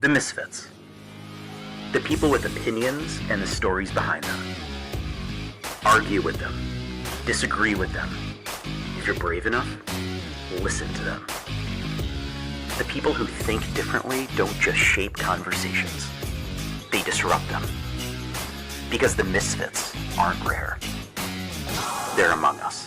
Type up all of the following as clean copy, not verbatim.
The Misfits. The people with opinions and the stories behind them. Argue with them. Disagree with them. If you're brave enough, listen to them. The people who think differently don't just shape conversations. They disrupt them. Because the misfits aren't rare. They're among us.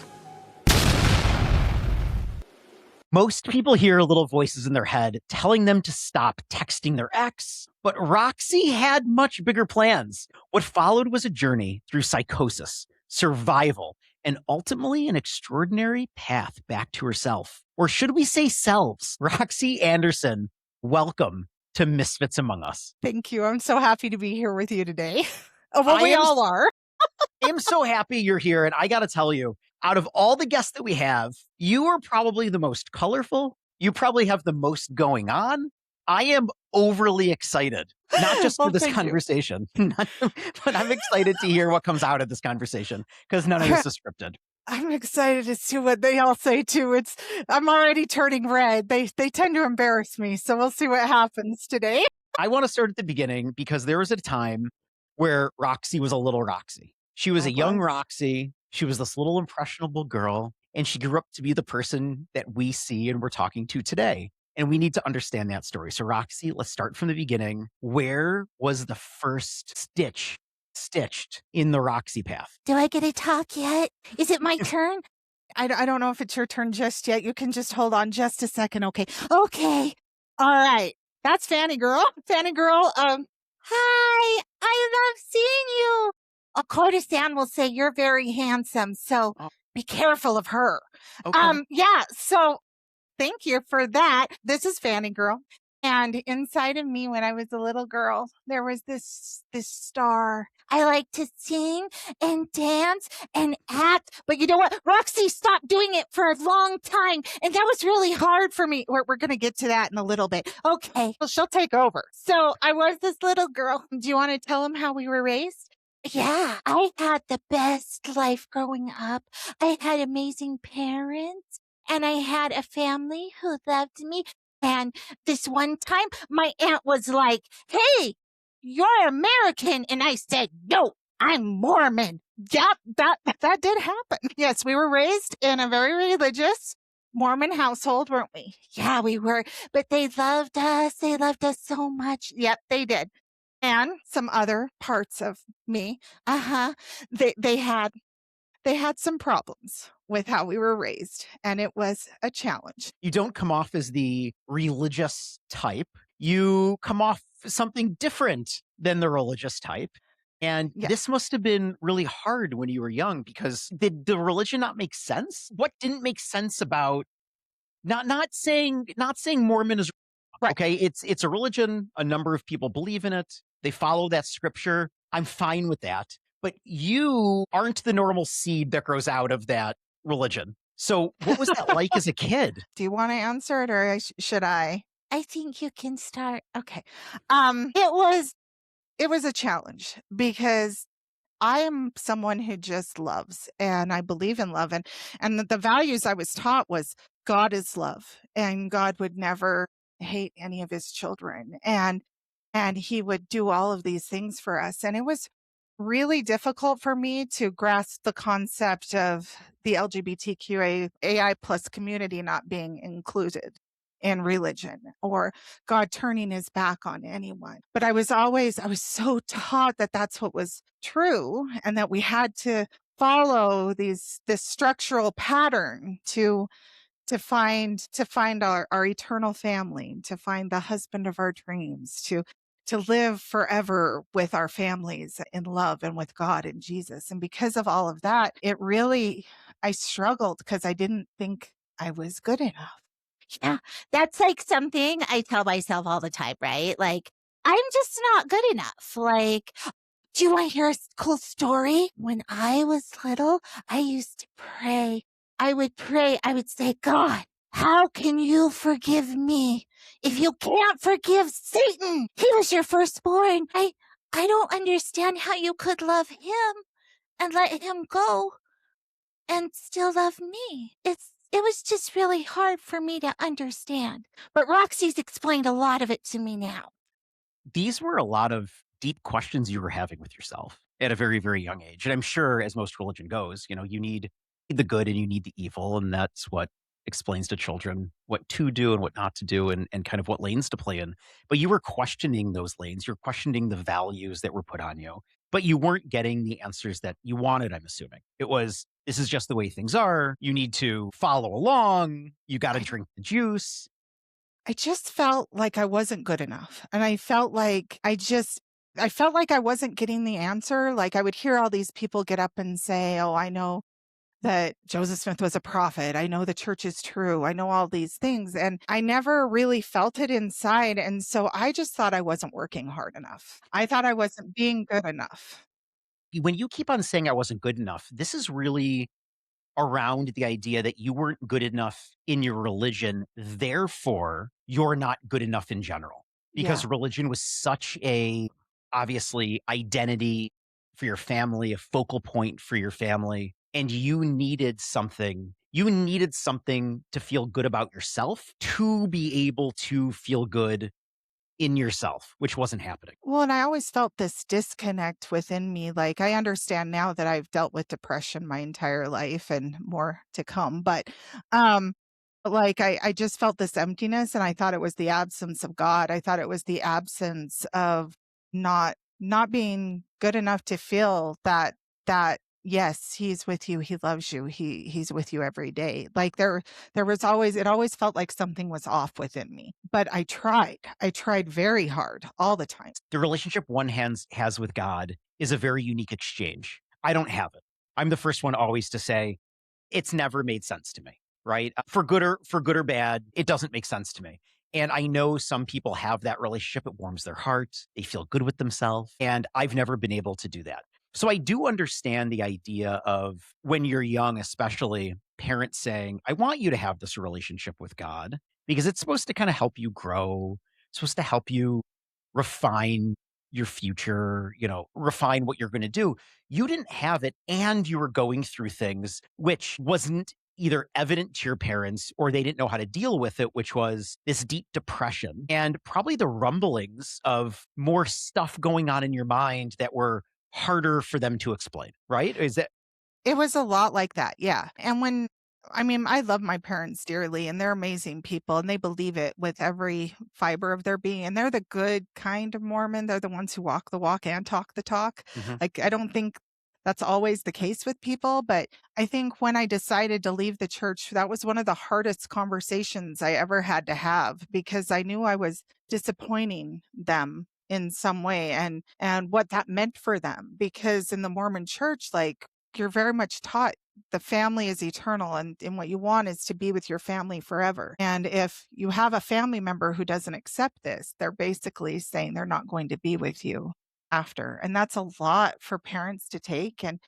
Most people hear little voices in their head telling them to stop texting their ex, but Roxie had much bigger plans. What followed was a journey through psychosis, survival, and ultimately an extraordinary path back to herself. Or should we say selves? Roxie Anderson, welcome to Misfits Among Us. Thank you. I'm so happy to be here with you today. We all are. I'm so happy you're here. And I got to tell you, out of all the guests that we have, you are probably the most colorful. You probably have the most going on. I am overly excited, not just for this conversation, but I'm excited to hear what comes out of this conversation because none of this is scripted. I'm excited to see what they all say too. I'm already turning red. They tend to embarrass me. So we'll see what happens today. I want to start at the beginning because there was a time where Roxie was a little Roxie. She was a young Roxie. She was this little impressionable girl, and she grew up to be the person that we see and we're talking to today. And we need to understand that story. So Roxie, let's start from the beginning. Where was the first stitch stitched in the Roxie path? Do I get to talk yet? Is it my turn? I don't know if it's your turn just yet. You can just hold on just a second. Okay. Okay. All right. That's Fanny Girl. Fanny Girl. Hi. I love seeing you. A courtesan will say you're very handsome, so be careful of her. Okay. Yeah. So thank you for that. This is Fanny Girl. And inside of me, when I was a little girl, there was this star. I like to sing and dance and act. But you know what? Roxie stopped doing it for a long time. And that was really hard for me. We're going to get to that in a little bit. Okay. Well, she'll take over. So I was this little girl. Do you want to tell them how we were raised? Yeah, I had the best life growing up. I had amazing parents and I had a family who loved me. And this one time my aunt was like, "Hey, you're American." And I said, "No, I'm Mormon." Yep, that did happen. Yes, we were raised in a very religious Mormon household, weren't we? Yeah, we were. But they loved us. They loved us so much. Yep, they did. And some other parts of me, they had some problems with how we were raised, and it was a challenge. You don't come off as the religious type. You come off something different than the religious type. And this must have been really hard when you were young because did the religion not make sense? What didn't make sense about not saying Mormon is right. Okay? It's a religion. A number of people believe in it. They follow that scripture. I'm fine with that. But you aren't the normal seed that grows out of that religion. So what was that like as a kid? Do you want to answer it or should I? I think you can start. Okay. It was a challenge because I am someone who just loves and I believe in love. And the values I was taught was God is love and God would never hate any of his children. And he would do all of these things for us. And it was really difficult for me to grasp the concept of the LGBTQAI plus community not being included in religion or God turning his back on anyone. But I was so taught that that's what was true and that we had to follow this structural pattern to find our eternal family, to find the husband of our dreams, to live forever with our families in love and with God and Jesus. And because of all of that, I struggled because I didn't think I was good enough. Yeah, that's like something I tell myself all the time, right? Like, I'm just not good enough. Like, do you want to hear a cool story? When I was little, I used to pray. I would pray. I would say, "God, how can you forgive me if you can't forgive Satan? He was your firstborn. I don't understand how you could love him and let him go and still love me. It was just really hard for me to understand. But Roxie's explained a lot of it to me now. These were a lot of deep questions you were having with yourself at a very, very young age. And I'm sure, as most religion goes, you need the good and you need the evil. And that's what explains to children what to do and what not to do and kind of what lanes to play in. But you were questioning those lanes. You're questioning the values that were put on you, but you weren't getting the answers that you wanted, I'm assuming. It was, this is just the way things are. You need to follow along. You got to I drink the juice. I just felt like I wasn't good enough. And I felt like I felt like I wasn't getting the answer. Like I would hear all these people get up and say, "Oh, I know that Joseph Smith was a prophet. I know the church is true. I know all these things." And I never really felt it inside. And so I just thought I wasn't working hard enough. I thought I wasn't being good enough. When you keep on saying I wasn't good enough, this is really around the idea that you weren't good enough in your religion, therefore you're not good enough in general. Because Yeah. religion was such a, obviously, identity for your family, a focal point for your family, and you needed something. You needed something to feel good about yourself to be able to feel good in yourself, which wasn't happening. Well, and I always felt this disconnect within me. Like, I understand now that I've dealt with depression my entire life and more to come. Um, like, I just felt this emptiness and I thought it was the absence of God. I thought it was the absence of not being good enough to feel that yes, he's with you, he loves you, he's with you every day. Like there was always, it always felt like something was off within me. But I tried very hard all the time. The relationship one has with God is a very unique exchange. I don't have it. I'm the first one always to say it's never made sense to me, right? For good or bad, it doesn't make sense to me. And I know some people have that relationship. It warms their heart. They feel good with themselves. And I've never been able to do that. So I do understand the idea of when you're young, especially parents saying, I want you to have this relationship with God because it's supposed to kind of help you grow, it's supposed to help you refine your future, refine what you're going to do. You didn't have it and you were going through things which wasn't either evident to your parents or they didn't know how to deal with it, which was this deep depression and probably the rumblings of more stuff going on in your mind that were harder for them to explain, right? Is that It was a lot like that, yeah. And when I mean, I love my parents dearly and they're amazing people and they believe it with every fiber of their being. And they're the good kind of Mormon. They're the ones who walk the walk and talk the talk. Mhm. Like, I don't think that's always the case with people, but I think when I decided to leave the church, that was one of the hardest conversations I ever had to have because I knew I was disappointing them in some way and what that meant for them because in the Mormon church, like, you're very much taught the family is eternal and what you want is to be with your family forever. And if you have a family member who doesn't accept this, they're basically saying they're not going to be with you after. And that's a lot for parents to take. And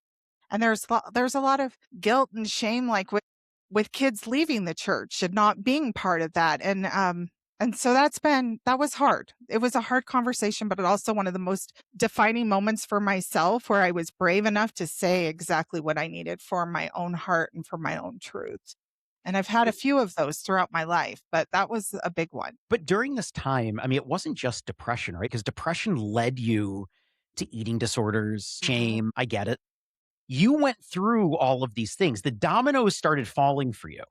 there's a lot of guilt and shame, like with kids leaving the church and not being part of that. And so that was hard. It was a hard conversation, but it also one of the most defining moments for myself where I was brave enough to say exactly what I needed for my own heart and for my own truth. And I've had a few of those throughout my life, but that was a big one. But during this time, I mean, it wasn't just depression, right? Because depression led you to eating disorders, shame. I get it. You went through all of these things. The dominoes started falling for you.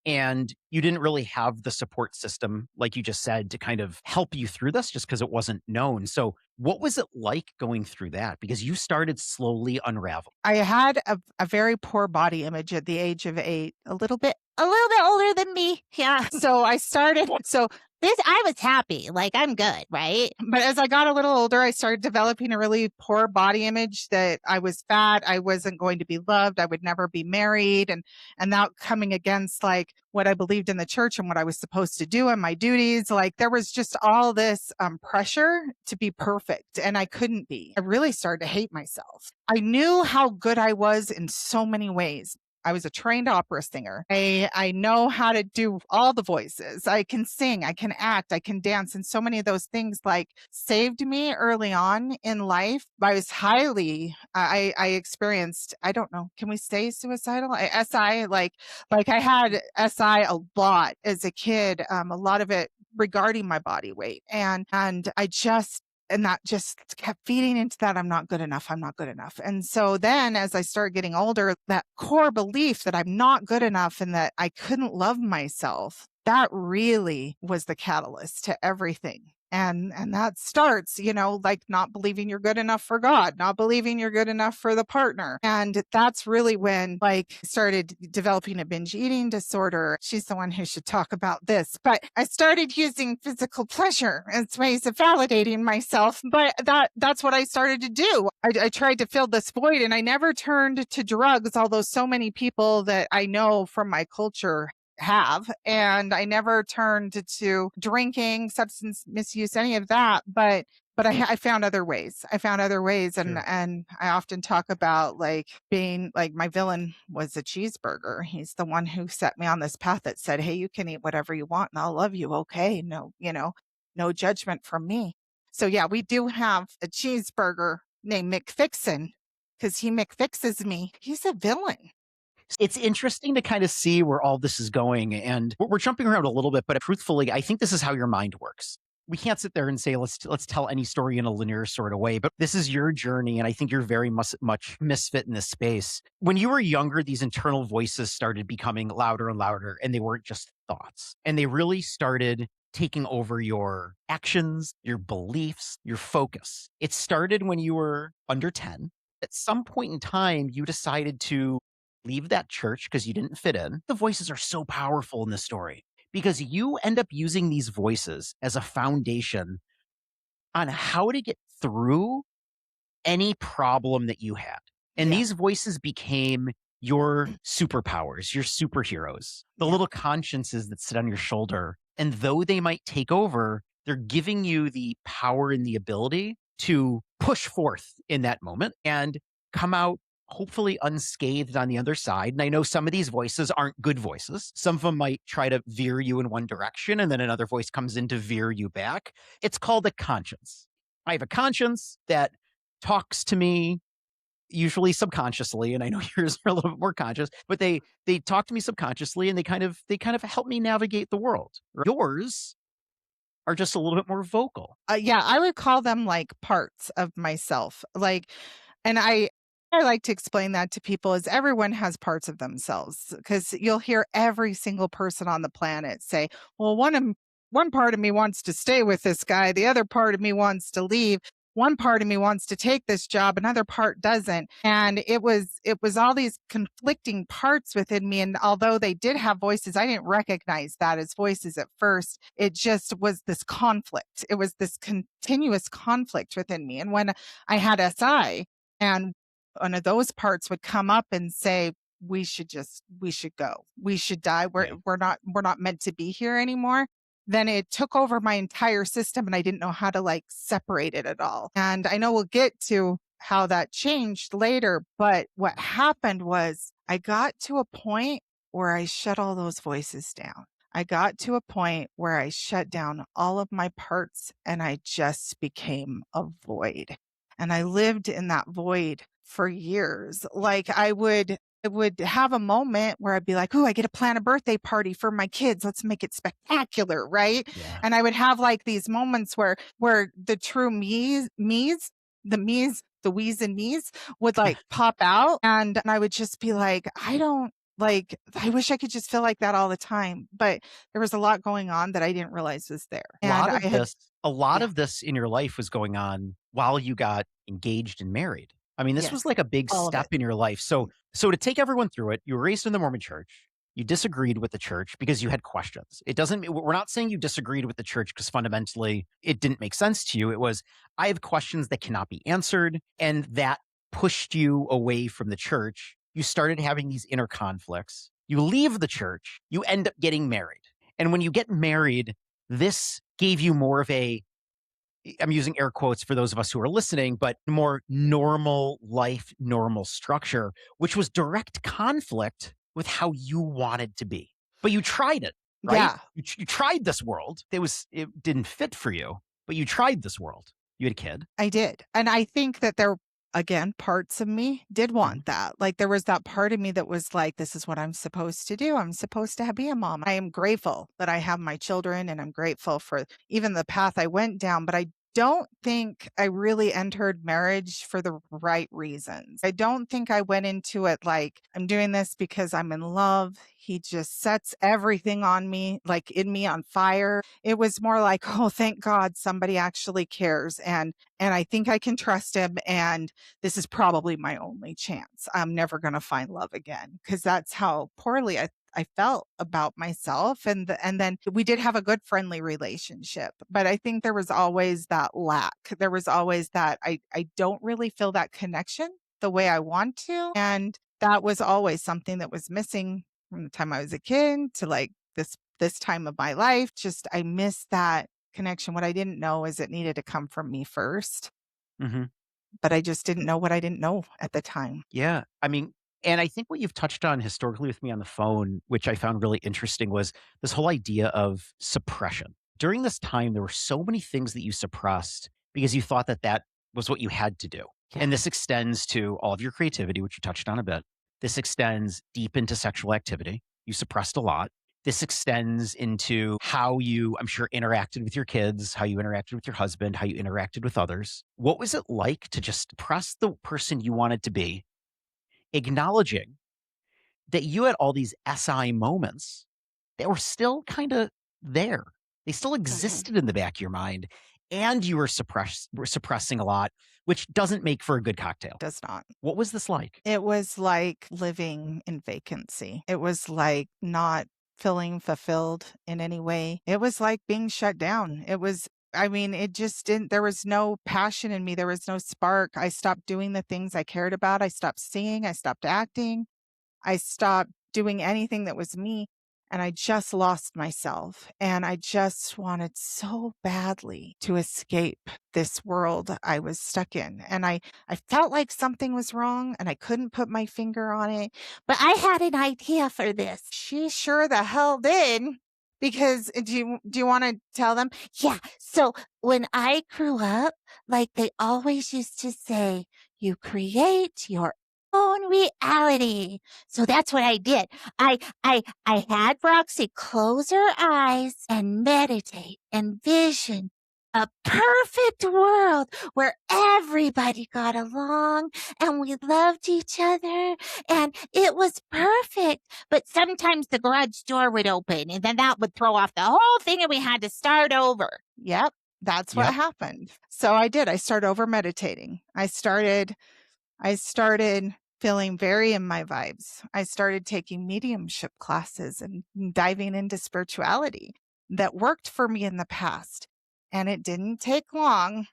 And you didn't really have the support system, like you just said, to kind of help you through this just because it wasn't known. So, what was it like going through that? Because you started slowly unraveling. I had a very poor body image at the age of 8, a little bit older than me. Yeah. So I started, so This, I was happy. Like, I'm good, right? but as I got a little older, I started developing a really poor body image that I was fat, I wasn't going to be loved, I would never be married, and that coming against like what I believed in the church and what I was supposed to do and my duties. Like there was just all this pressure to be perfect, and I couldn't be. I really started to hate myself. I knew how good I was in so many ways. I was a trained opera singer. I know how to do all the voices. I can sing, I can act, I can dance. And so many of those things like saved me early on in life. I was I experienced, I don't know, can we say suicidal? SI, like I had SI a lot as a kid. A lot of it regarding my body weight. And that just kept feeding into that. I'm not good enough. I'm not good enough. And so then as I started getting older, that core belief that I'm not good enough and that I couldn't love myself, that really was the catalyst to everything. And that starts, like not believing you're good enough for God, not believing you're good enough for the partner. And that's really when started developing a binge eating disorder. She's the one who should talk about this, but I started using physical pleasure as ways of validating myself. But that's what I started to do. I tried to fill this void, and I never turned to drugs, although so many people that I know from my culture have. And I never turned to drinking, substance misuse, any of that. But I found other ways. And Sure. and I often talk about being my villain was a cheeseburger. He's the one who set me on this path that said, hey, you can eat whatever you want and I'll love you. Okay. No, no judgment from me. So yeah, we do have a cheeseburger named McFixin because he McFixes me. He's a villain. It's interesting to kind of see where all this is going. And we're jumping around a little bit, but truthfully, I think this is how your mind works. We can't sit there and say, let's tell any story in a linear sort of way, but this is your journey. And I think you're very much misfit in this space. When you were younger, these internal voices started becoming louder and louder, and they weren't just thoughts. And they really started taking over your actions, your beliefs, your focus. It started when you were under 10. At some point in time, you decided to leave that church because you didn't fit in. The voices are so powerful in this story because you end up using these voices as a foundation on how to get through any problem that you had. And these voices became your superpowers, your superheroes, the little consciences that sit on your shoulder. And though they might take over, they're giving you the power and the ability to push forth in that moment and come out hopefully unscathed on the other side. And I know some of these voices aren't good voices. Some of them might try to veer you in one direction, and then another voice comes in to veer you back. It's called a conscience. I have a conscience that talks to me usually subconsciously, and I know yours are a little bit more conscious, but they talk to me subconsciously, and they kind of help me navigate the world. Yours are just a little bit more vocal. I would call them parts of myself. And I like to explain that to people is everyone has parts of themselves, because you'll hear every single person on the planet say, well, one part of me wants to stay with this guy. The other part of me wants to leave. One part of me wants to take this job. Another part doesn't. And it was all these conflicting parts within me. And although they did have voices, I didn't recognize that as voices at first. It just was this conflict. It was this continuous conflict within me. And when I had SI, and one of those parts would come up and say, we should go. We should die. We're not meant to be here anymore. Then it took over my entire system, and I didn't know how to separate it at all. And I know we'll get to how that changed later, but what happened was I got to a point where I shut all those voices down. I got to a point where I shut down all of my parts, and I just became a void. And I lived in that void for years. I would have a moment where I'd be like, oh, I get to plan a birthday party for my kids. Let's make it spectacular, right? Yeah. And I would have these moments where the true the we's and me's would pop out. And I would just be like, I wish I could just feel like that all the time. But there was a lot going on that I didn't realize was there. A lot of this in your life was going on while you got engaged and married. I mean, this was a big step in your life. So to take everyone through it, you were raised in the Mormon church. You disagreed with the church because you had questions. We're not saying you disagreed with the church because fundamentally it didn't make sense to you. It was, I have questions that cannot be answered. And that pushed you away from the church. You started having these inner conflicts. You leave the church, you end up getting married. And when you get married, this gave you more of I'm using air quotes for those of us who are listening, but more normal life, normal structure, which was direct conflict with how you wanted to be. But you tried it, right? Yeah. You tried this world. It didn't fit for you, but you tried this world. You had a kid. I did. And I think that again, parts of me did want that. Like there was that part of me that was like, this is what I'm supposed to do. I'm supposed to be a mom. I am grateful that I have my children, and I'm grateful for even the path I went down, but I don't think I really entered marriage for the right reasons. I don't think I went into it like, I'm doing this because I'm in love. He just sets everything on me, like in me on fire. It was more like, oh, thank God somebody actually cares. And I think I can trust him. And this is probably my only chance. I'm never going to find love again, because that's how poorly I felt about myself. And then we did have a good friendly relationship, but I think there was always that lack. There was always that I don't really feel that connection the way I want to. And that was always something that was missing from the time I was a kid to like this time of my life. Just I miss that connection. What I didn't know is it needed to come from me first. Mm-hmm. But I just didn't know what I didn't know at the time. Yeah. I mean, and I think what you've touched on historically with me on the phone, which I found really interesting, was this whole idea of suppression. During this time, there were so many things that you suppressed because you thought that that was what you had to do. Yeah. And this extends to all of your creativity, which you touched on a bit. This extends deep into sexual activity. You suppressed a lot. This extends into how you, I'm sure, interacted with your kids, how you interacted with your husband, how you interacted with others. What was it like to just press the person you wanted to be, acknowledging that you had all these SI moments that were still kind of there? They still existed in the back of your mind, and you were suppressing a lot, which doesn't make for a good cocktail. Does not. What was this like? It was like living in vacancy. It was like not feeling fulfilled in any way. It was like being shut down. It was, I mean, it just didn't, there was no passion in me. There was no spark. I stopped doing the things I cared about. I stopped singing. I stopped acting. I stopped doing anything that was me. And I just lost myself. And I just wanted so badly to escape this world I was stuck in. And I felt like something was wrong and I couldn't put my finger on it. But I had an idea for this. She sure the hell did. Because do you want to tell them? Yeah. So when I grew up, like they always used to say, you create your own reality. So that's what I did. I had Roxie close her eyes and meditate, envision a perfect world where everybody got along and we loved each other and it was perfect. But sometimes the garage door would open and then that would throw off the whole thing and we had to start over. Yep. That's what happened. So I did. I started over meditating. I started feeling very in my vibes. I started taking mediumship classes and diving into spirituality that worked for me in the past. And it didn't take long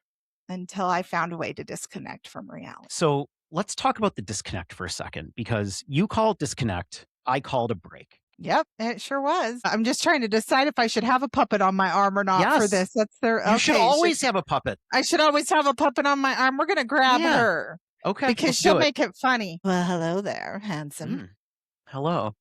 until I found a way to disconnect from reality. So let's talk about the disconnect for a second, because you call it disconnect. I call it a break. Yep, it sure was. I'm just trying to decide if I should have a puppet on my arm or not for this. That's their. You should always have a puppet. I should always have a puppet on my arm. We're going to grab her. Okay. Because she'll make it funny. Well, hello there, handsome. Hello.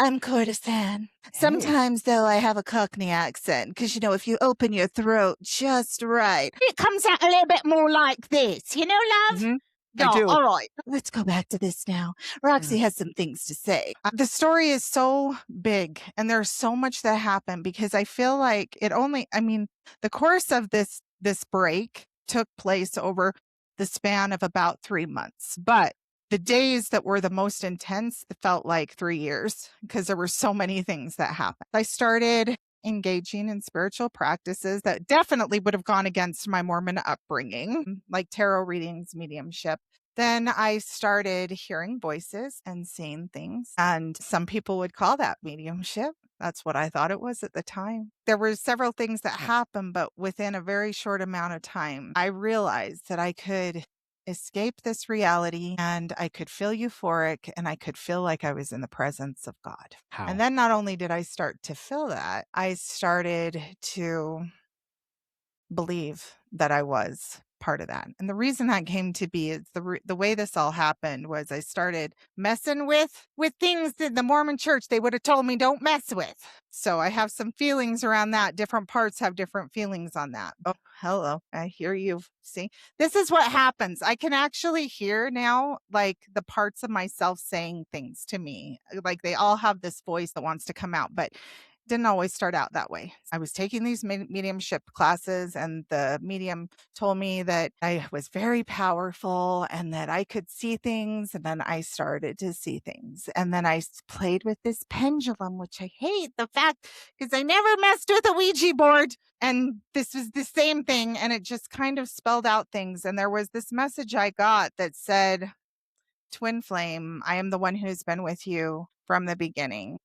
I'm courtesan. Sometimes, though, I have a Cockney accent because, you know, if you open your throat just right, it comes out a little bit more like this, you know, love? Mm-hmm. I do. All right. Let's go back to this now. Roxie has some things to say. The story is so big and there's so much that happened because I feel like the course of this break took place over the span of about 3 months. But the days that were the most intense, it felt like 3 years because there were so many things that happened. I started engaging in spiritual practices that definitely would have gone against my Mormon upbringing, like tarot readings, mediumship. Then I started hearing voices and seeing things. And some people would call that mediumship. That's what I thought it was at the time. There were several things that happened, but within a very short amount of time, I realized that I could escape this reality and I could feel euphoric and I could feel like I was in the presence of God. How? And then not only did I start to feel that, I started to believe that I was part of that. And the reason that came to be is the way this all happened was I started messing with things that the Mormon church, they would have told me don't mess with. So I have some feelings around that. Different parts have different feelings on that. Oh, hello. I hear you. See, this is what happens. I can actually hear now, like the parts of myself saying things to me. Like they all have this voice that wants to come out, but didn't always start out that way. I was taking these mediumship classes, and the medium told me that I was very powerful and that I could see things. And then I started to see things. And then I played with this pendulum, which I hate the fact because I never messed with a Ouija board. And this was the same thing. And it just kind of spelled out things. And there was this message I got that said, Twin Flame, I am the one who's been with you from the beginning.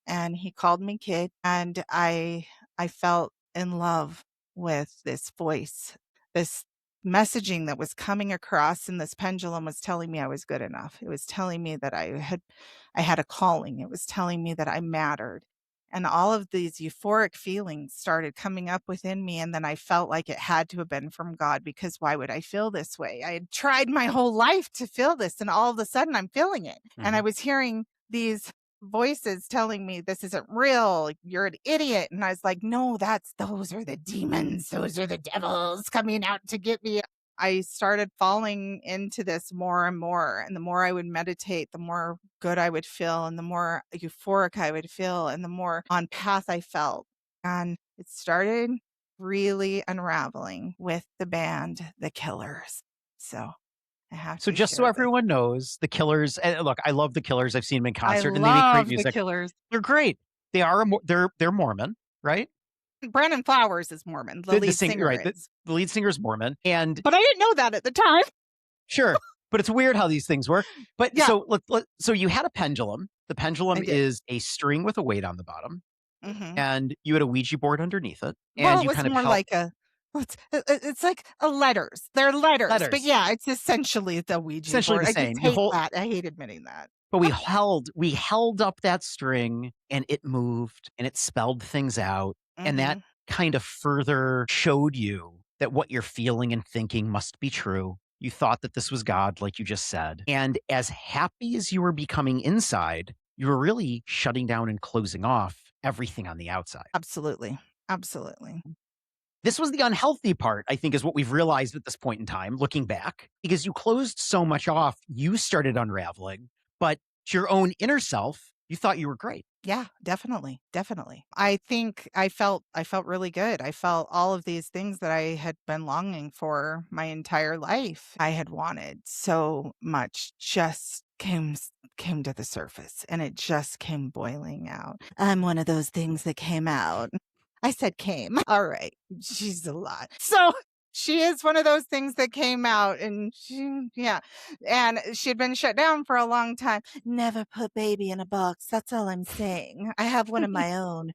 And he called me kid, and I felt in love with this voice. This messaging that was coming across in this pendulum was telling me I was good enough. It was telling me that I had a calling. It was telling me that I mattered. And all of these euphoric feelings started coming up within me. And then I felt like it had to have been from God, because why would I feel this way? I had tried my whole life to feel this, and all of a sudden I'm feeling it. And I was hearing these voices telling me this isn't real, you're an idiot. And I was like, no, those are the demons, those are the devils coming out to get me. I started falling into this more and more. And the more I would meditate, the more good I would feel, and the more euphoric I would feel, and the more on path I felt. And it started really unraveling with the band, The Killers. So I have So to just so share this. everyone knows, the Killers, and look, I love the Killers. I've seen them in concert, and they make I great love The music. Killers. They're great. They are they're Mormon, right? Brandon Flowers is Mormon. The lead singer right? is. The lead singer is Mormon, and But I didn't know that at the time. sure, but it's weird how these things work. But Yeah. so you had a pendulum. The pendulum I did. is a string with a weight on the bottom, Mhm. and you had a Ouija board underneath it, Well, and it you was kind of more held like it's like a letters. They're letters. But letters. yeah, it's essentially the Ouija Essentially board. the I just same. You hate hold, that. I hate admitting that. but we held up that string, and it moved, and it spelled things out, and that Mhm. kind of further showed you that what you're feeling and thinking must be true. You thought that this was God, like you just said. And as happy as you were becoming inside, you were really shutting down and closing off everything on the outside. Absolutely. Absolutely. This was the unhealthy part, I think, is what we've realized at this point in time, looking back, because you closed so much off, you started unraveling, but to your own inner self, you thought you were great. Yeah, definitely. Definitely. I think I felt really good. I felt all of these things that I had been longing for my entire life. I had wanted so much just came to the surface, and it just came boiling out. I'm one of those things that came out. I said came. All right. She's a lot. So she is one of those things that came out, and yeah. And she had been shut down for a long time. Never put baby in a box. That's all I'm saying. I have one of my own.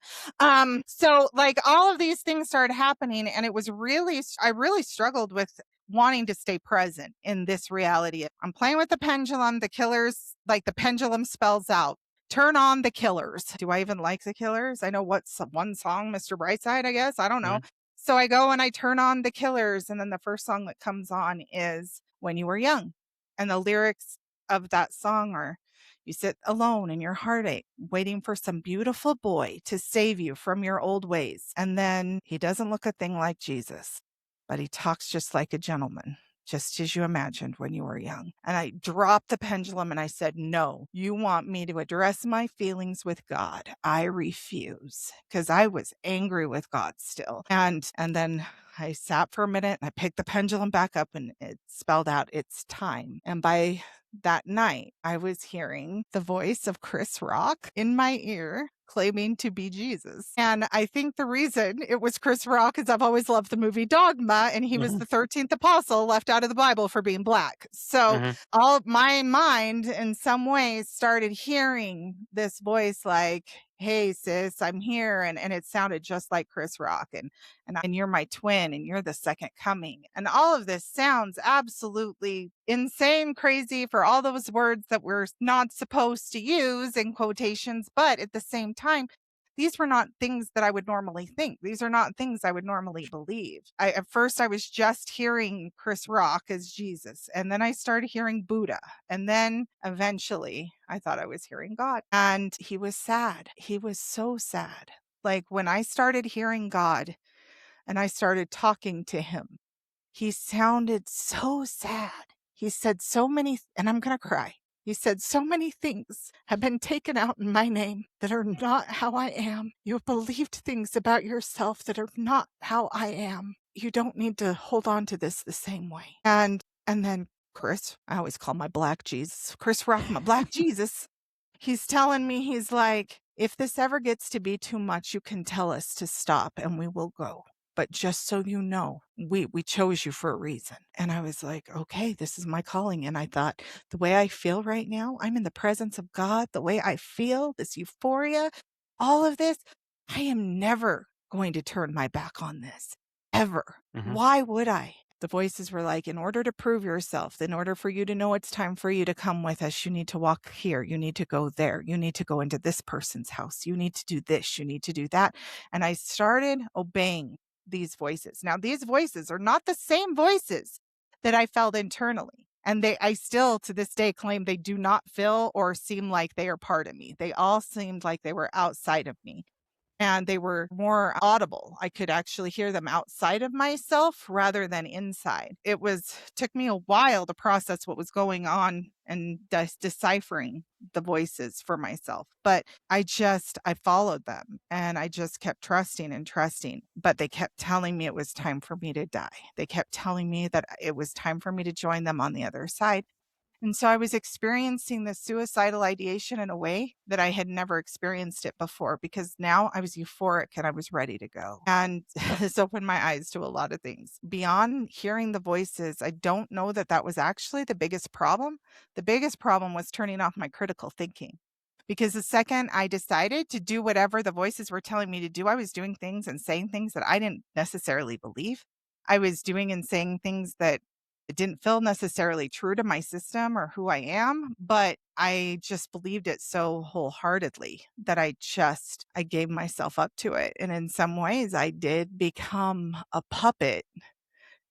So like all of these things started happening, and it was I really struggled with wanting to stay present in this reality. I'm playing with the pendulum. The Killers, like the pendulum spells out, turn on the Killers. Do I even like the Killers? I know what's one song, Mr. Brightside, I guess. I don't know. So I go and I turn on the Killers, and then the first song that comes on is When You Were Young. And the lyrics of that song are, you sit alone in your heartache, waiting for some beautiful boy to save you from your old ways. And then he doesn't look a thing like Jesus, but he talks just like a gentleman, just as you imagined when you were young. And I dropped the pendulum and I said, no, you want me to address my feelings with God. I refuse, because I was angry with God still. And then I sat for a minute and I picked the pendulum back up, and it spelled out, it's time. And by that night, I was hearing the voice of Chris Rock in my ear claiming to be Jesus. And I think the reason it was Chris Rock is I've always loved the movie Dogma, and he was the 13th apostle left out of the Bible for being black. So all of my mind in some ways started hearing this voice like, hey sis, I'm here. And it sounded just like Chris Rock, and you're my twin, and you're the second coming. And all of this sounds absolutely insane, crazy, for all those words that we're not supposed to use in quotations. But at the same time, these were not things that I would normally think. These are not things I would normally believe. At first I was just hearing Chris Rock as Jesus, and then I started hearing Buddha, and then eventually I thought I was hearing God. And he was sad. He was so sad. Like when I started hearing God and I started talking to him, he sounded so sad. He said so many, and I'm going to cry. He said, so many things have been taken out in my name that are not how I am. You have believed things about yourself that are not how I am. You don't need to hold on to this the same way. And then Chris, I always call my Black Jesus, Chris Rock, my Black Jesus. He's telling me, he's like, if this ever gets to be too much, you can tell us to stop and we will go. But just so you know, we chose you for a reason. And I was like, okay, this is my calling. And I thought, the way I feel right now, I'm in the presence of God. The way I feel, this euphoria, all of this, I am never going to turn my back on this, ever. Mhm. Why would I? The voices were like, in order to prove yourself, in order for you to know it's time for you to come with us, you need to walk here. You need to go there. You need to go into this person's house. You need to do this. You need to do that. And I started obeying these voices. Now, these voices are not the same voices that I felt internally. And I still to this day claim they do not feel or seem like they are part of me. They all seemed like they were outside of me. And they were more audible. I could actually hear them outside of myself rather than inside. Took me a while to process what was going on and deciphering the voices for myself. But I followed them and I just kept trusting and trusting. But they kept telling me it was time for me to die. They kept telling me that it was time for me to join them on the other side. And so I was experiencing the suicidal ideation in a way that I had never experienced it before, because now I was euphoric and I was ready to go. And this opened my eyes to a lot of things. Beyond hearing the voices, I don't know that that was actually the biggest problem. The biggest problem was turning off my critical thinking. Because the second I decided to do whatever the voices were telling me to do, I was doing things and saying things that I didn't necessarily believe. I was doing and saying things that it didn't feel necessarily true to my system or who I am, but I just believed it so wholeheartedly that I gave myself up to it. And in some ways I did become a puppet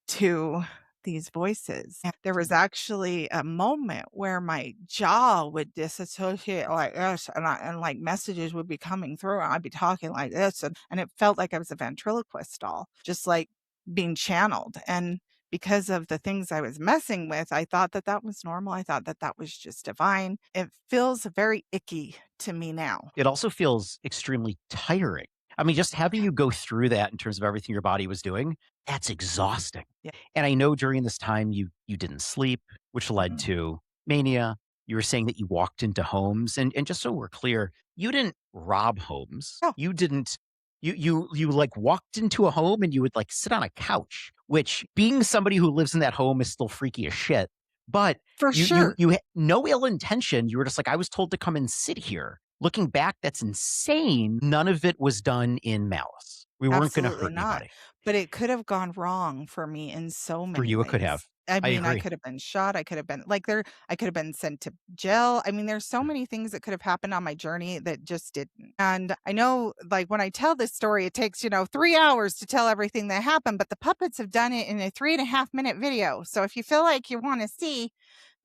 to these voices. And there was actually a moment where my jaw would disassociate like this, and like messages would be coming through, and I'd be talking like this, and it felt like I was a ventriloquist doll, just like being channeled. And because of the things I was messing with, I thought that that was normal. I thought that that was just divine. It feels very icky to me now. It also feels extremely tiring. I mean, just having you go through that in terms of everything your body was doing, that's exhausting. Yeah. And I know during this time you didn't sleep, which led to mania. You were saying that you walked into homes, and just so we're clear, you didn't rob homes. No. You didn't you like walked into a home and you would like sit on a couch, which being somebody who lives in that home is still freaky as shit. But For sure. you had no ill intention. You were just like, I was told to come and sit here. Looking back, that's insane. None of it was done in malice. We weren't going to hurt Absolutely not. anybody. But it could have gone wrong for me in so many For you, ways. it could have. I mean, I agree. could have been shot. I could have been I could have been sent to jail. I mean, there's so many things that could have happened on my journey that just didn't. And I know, like, when I tell this story, it takes, 3 hours to tell everything that happened, but the puppets have done it in a 3.5 minute video. So if you feel like you want to see,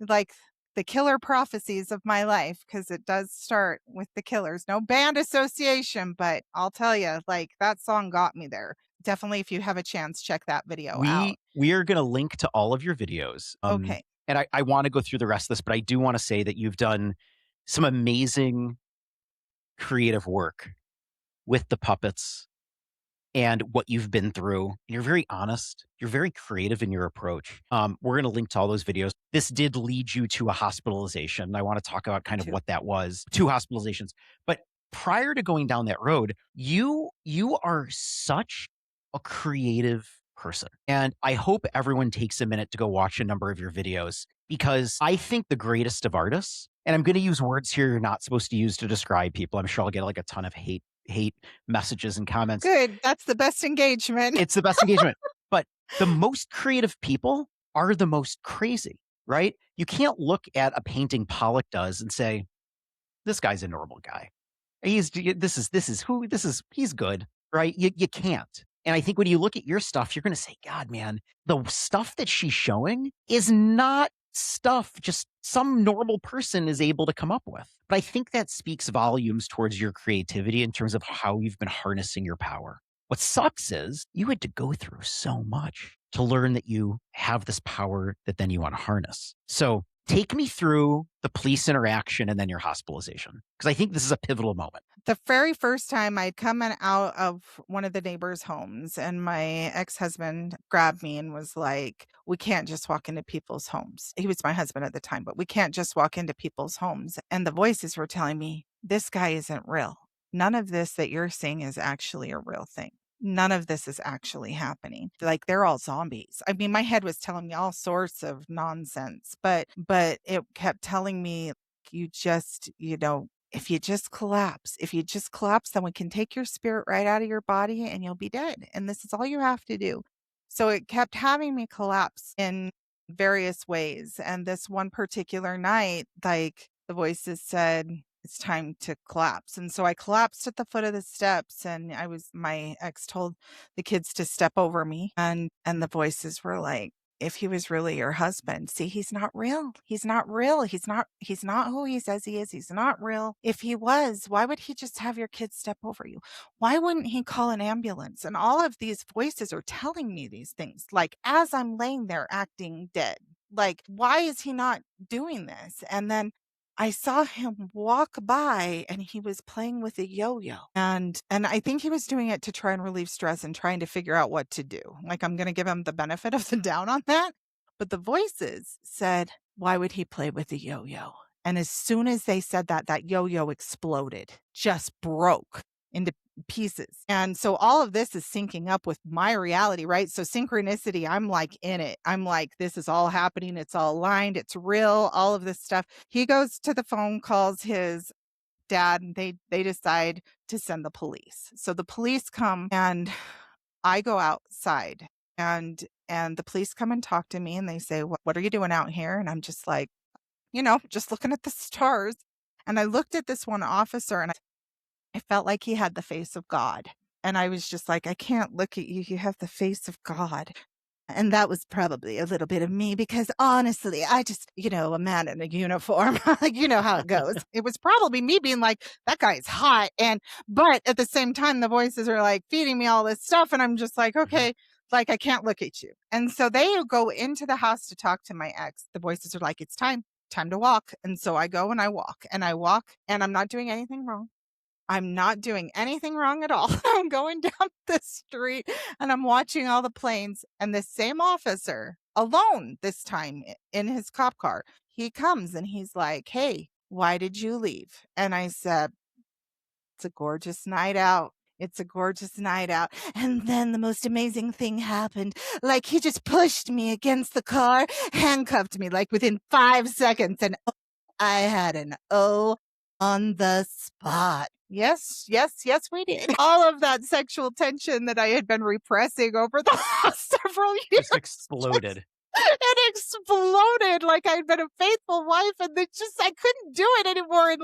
like, the killer prophecies of my life, because it does start with the Killers. No band association, but I'll tell you, like, that song got me there. Definitely, if you have a chance, check that video out. We are going to link to all of your videos. Okay. And I want to go through the rest of this, but I do want to say that you've done some amazing creative work with the puppets and what you've been through. You're very honest. You're very creative in your approach. We're going to link to all those videos. This did lead you to a hospitalization. I want to talk about kind of what that was. 2 hospitalizations. But prior to going down that road, you are such a creative person. And I hope everyone takes a minute to go watch a number of your videos, because I think the greatest of artists, and I'm going to use words here you're not supposed to use to describe people. I'm sure I'll get like a ton of hate messages and comments. Good. That's the best engagement. It's the best engagement. But the most creative people are the most crazy, right? You can't look at a painting Pollock does and say, this guy's a normal guy. He's he's good, right? You can't. And I think when you look at your stuff, you're going to say, God, man, the stuff that she's showing is not stuff just some normal person is able to come up with. But I think that speaks volumes towards your creativity in terms of how you've been harnessing your power. What sucks is you had to go through so much to learn that you have this power that then you want to harness. So take me through the police interaction and then your hospitalization, because I think this is a pivotal moment. The very first time I'd come out of one of the neighbors' homes, and my ex-husband grabbed me and was like, we can't just walk into people's homes. He was my husband at the time, but we can't just walk into people's homes. And the voices were telling me, this guy isn't real. None of this that you're seeing is actually a real thing. None of this is actually happening. Like, they're all zombies. I mean, my head was telling me all sorts of nonsense, but it kept telling me, you just, if you just collapse, then we can take your spirit right out of your body and you'll be dead. And this is all you have to do. So it kept having me collapse in various ways. And this one particular night, like, the voices said, it's time to collapse. And so I collapsed at the foot of the steps, and my ex told the kids to step over me. And the voices were like, if he was really your husband, see, he's not real. He's not real. He's not who he says he is. He's not real. If he was, why would he just have your kids step over you? Why wouldn't he call an ambulance? And all of these voices are telling me these things, like, as I'm laying there acting dead. Like, why is he not doing this? And then I saw him walk by, and he was playing with a yo-yo. And I think he was doing it to try and relieve stress and trying to figure out what to do. Like, I'm going to give him the benefit of the doubt on that. But the voices said, why would he play with a yo-yo? And as soon as they said that, that yo-yo exploded, just broke into pieces. And so all of this is syncing up with my reality, right? So synchronicity, I'm like in it. I'm like, this is all happening. It's all aligned. It's real. All of this stuff. He goes to the phone, calls his dad, and they decide to send the police. So the police come, and I go outside, and the police come and talk to me, and they say, what are you doing out here? And I'm just like, just looking at the stars. And I looked at this one officer, and I felt like he had the face of God. And I was just like, I can't look at you. You have the face of God. And that was probably a little bit of me, because honestly, I just, a man in a uniform, like, you know how it goes. It was probably me being like, that guy's hot. But at the same time, the voices are like feeding me all this stuff. And I'm just like, okay, like, I can't look at you. And so they go into the house to talk to my ex. The voices are like, it's time to walk. And so I go and I walk, and I'm not doing anything wrong. I'm not doing anything wrong at all. I'm going down the street, and I'm watching all the planes, and the same officer, alone this time in his cop car, he comes and he's like, hey, why did you leave? And I said, it's a gorgeous night out. It's a gorgeous night out. And then the most amazing thing happened. Like, he just pushed me against the car, handcuffed me like within 5 seconds, and I had an O on the spot. Yes, we did. All of that sexual tension that I had been repressing over the last several years Just exploded. It exploded. Like, I'd been a faithful wife, and I couldn't do it anymore.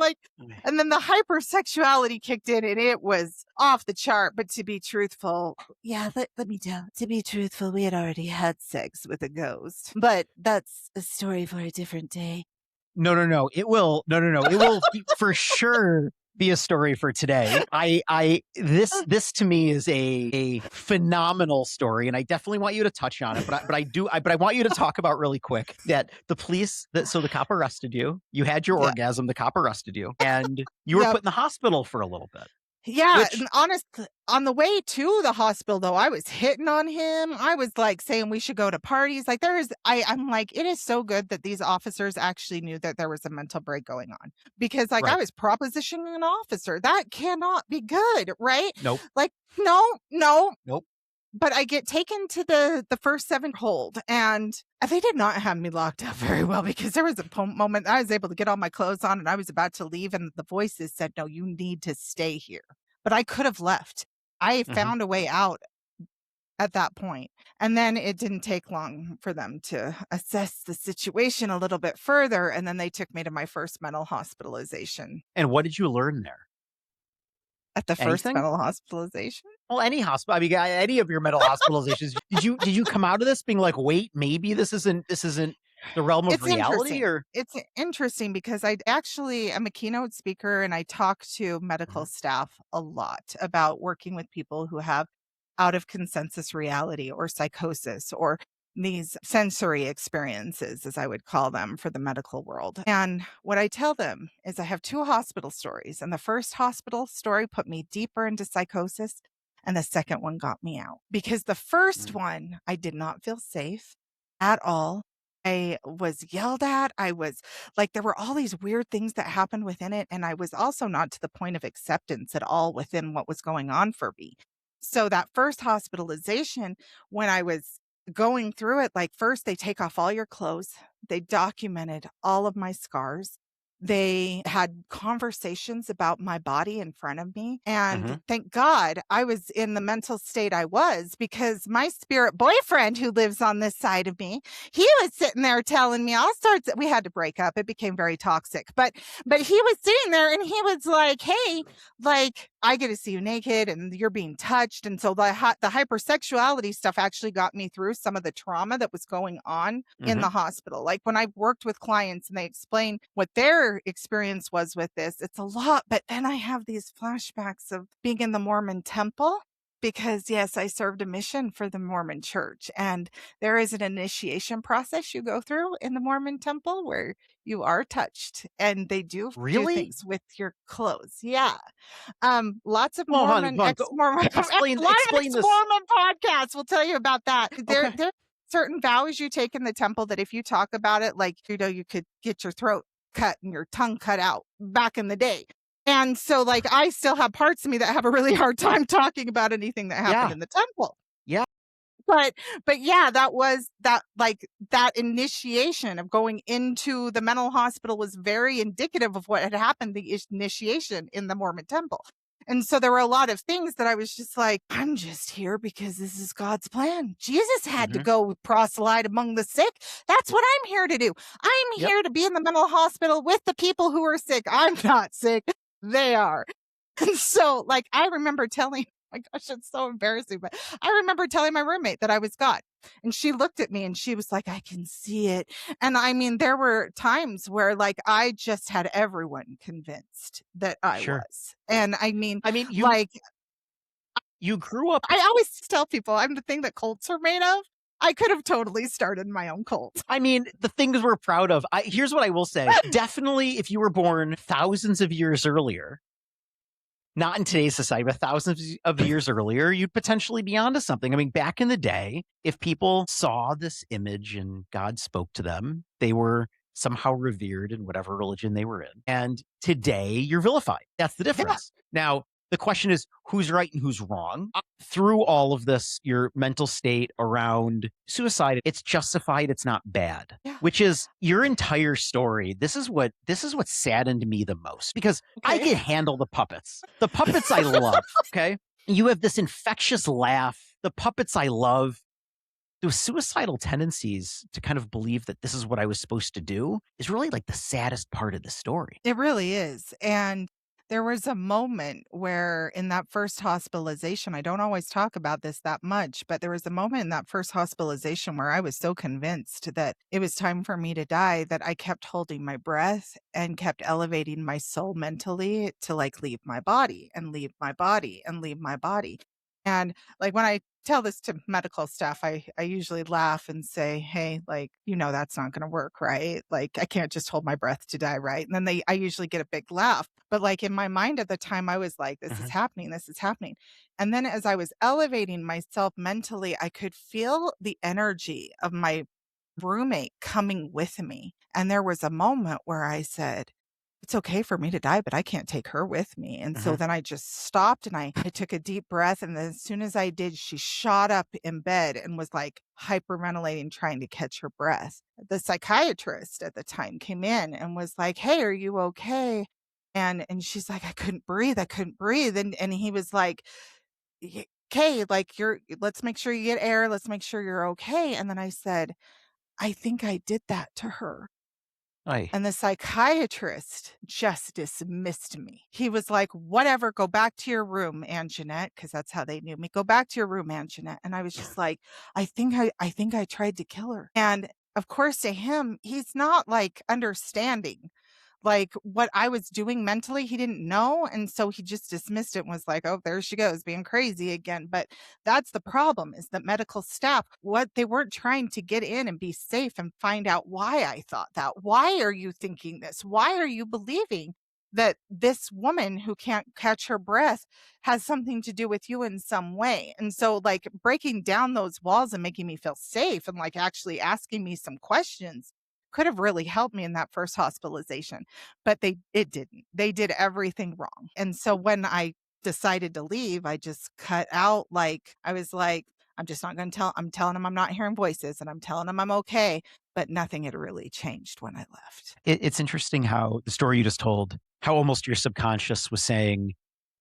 And then the hypersexuality kicked in, and it was off the chart. But to be truthful, let me tell. To be truthful, we had already had sex with a ghost. But that's a story for a different day. No. It will. No. It will for sure be a story for today. This to me is a phenomenal story, and I definitely want you to touch on it. But I want you to talk about really quick that the police. So the cop arrested you. You had your orgasm. The cop arrested you, and you were put in the hospital for a little bit. Yeah, and honestly, on the way to the hospital, though, I was hitting on him. I was like saying we should go to parties. Like, I'm like, it is so good that these officers actually knew that there was a mental break going on, because I was propositioning an officer. That cannot be good, right? Nope. Like, no. Nope. But I get taken to the first 7 hold, and they did not have me locked up very well, because there was a moment I was able to get all my clothes on, and I was about to leave, and the voices said, no, you need to stay here. But I could have left. I found a way out at that point. And then it didn't take long for them to assess the situation a little bit further, and then they took me to my first mental hospitalization. And what did you learn there? At the first Anything? mental hospitalization? Well, any hospital. I mean, any of your mental hospitalizations. Did you come out of this being like, wait, maybe this isn't the realm of It's reality? interesting. Or It's interesting because I actually am a keynote speaker and I talk to medical staff a lot about working with people who have out of consensus reality or psychosis or these sensory experiences, as I would call them for the medical world. And what I tell them is I have two hospital stories. And the first hospital story put me deeper into psychosis, and the second one got me out. Because the first one, I did not feel safe at all. I was yelled at. I was like, there were all these weird things that happened within it. And I was also not to the point of acceptance at all within what was going on for me. So that first hospitalization, when I was going through it, like first they take off all your clothes. They documented all of my scars. They had conversations about my body in front of me. And thank God I was in the mental state I was, because my spirit boyfriend who lives on this side of me, he was sitting there telling me all sorts we had to break up. It became very toxic. But he was sitting there and he was like, hey, like, I get to see you naked and you're being touched. And so the hypersexuality stuff actually got me through some of the trauma that was going on in the hospital. Like when I worked with clients and they explained what their experience was with this, it's a lot. But then I have these flashbacks of being in the Mormon temple. Because yes, I served a mission for the Mormon church, and there is an initiation process you go through in the Mormon temple where you are touched, and they do really? things with your clothes. Yeah. Lots of Well, Mormon, ex-Mormon, a explain lot of this. ex-Mormon podcasts will tell you about that. There Okay. are certain vows you take in the temple that if you talk about it, like, you could get your throat cut and your tongue cut out back in the day. And so, like, I still have parts of me that have a really hard time talking about anything that happened in the temple. Yeah. But yeah, that was that, like, that initiation of going into the mental hospital was very indicative of what had happened, the initiation in the Mormon temple. And so there were a lot of things that I was just like, I'm just here because this is God's plan. Jesus had to go proselyte among the sick. That's what I'm here to do. I'm here to be in the mental hospital with the people who are sick. I'm not sick. They are. And so, like, I remember telling, my gosh, it's so embarrassing, but I remember telling my roommate that I was God. And she looked at me and she was like, I can see it. And I mean, there were times where, like, I just had everyone convinced that I was. And I mean, you grew up. I always tell people I'm the thing that cults are made of. I could have totally started my own cult. I mean, the things we're proud of. Here's what I will say. Definitely, if you were born thousands of years earlier, not in today's society, but thousands of years earlier, you'd potentially be onto something. I mean, back in the day, if people saw this image and God spoke to them, they were somehow revered in whatever religion they were in. And today, you're vilified. That's the difference. Now, the question is, who's right and who's wrong? Through all of this, your mental state around suicide, it's justified, it's not bad, which is your entire story. This is what saddened me the most, because I can handle the puppets. The puppets I love, okay? You have this infectious laugh. The puppets I love. Those suicidal tendencies to kind of believe that this is what I was supposed to do is really like the saddest part of the story. It really is. And there was a moment where in that first hospitalization, I don't always talk about this that much, but there was a moment in that first hospitalization where I was so convinced that it was time for me to die that I kept holding my breath and kept elevating my soul mentally to, like, leave my body and leave my body and leave my body. And, like, when I tell this to medical staff, I usually laugh and say, hey, like, that's not going to work, right? Like, I can't just hold my breath to die, right? And then I usually get a big laugh. But, like, in my mind at the time, I was like, this is happening. This is happening. And then as I was elevating myself mentally, I could feel the energy of my roommate coming with me. And there was a moment where I said, it's okay for me to die, but I can't take her with me. And so then I just stopped and I took a deep breath. And then as soon as I did, she shot up in bed and was like hyperventilating, trying to catch her breath. The psychiatrist at the time came in and was like, hey, are you okay? And she's like, I couldn't breathe. And he was like, okay, like, let's make sure you get air. Let's make sure you're okay. And then I said, I think I did that to her. Aye. And the psychiatrist just dismissed me. He was like, whatever, go back to your room, Anjanette, because that's how they knew me. Go back to your room, Anjanette. And I was just like, I think I tried to kill her. And of course, to him, he's not like understanding like what I was doing mentally. He didn't know. And so he just dismissed it and was like, oh, there she goes being crazy again. But that's the problem, is that medical staff, what they weren't trying to get in and be safe and find out why I thought that. Why are you thinking this? Why are you believing that this woman who can't catch her breath has something to do with you in some way? And so like breaking down those walls and making me feel safe and like actually asking me some questions could have really helped me in that first hospitalization, but it didn't. They did everything wrong. And so when I decided to leave, I just cut out, like, I was like, I'm just not going to I'm telling them I'm not hearing voices, and I'm telling them I'm okay. But nothing had really changed when I left. It's interesting how the story you just told, how almost your subconscious was saying,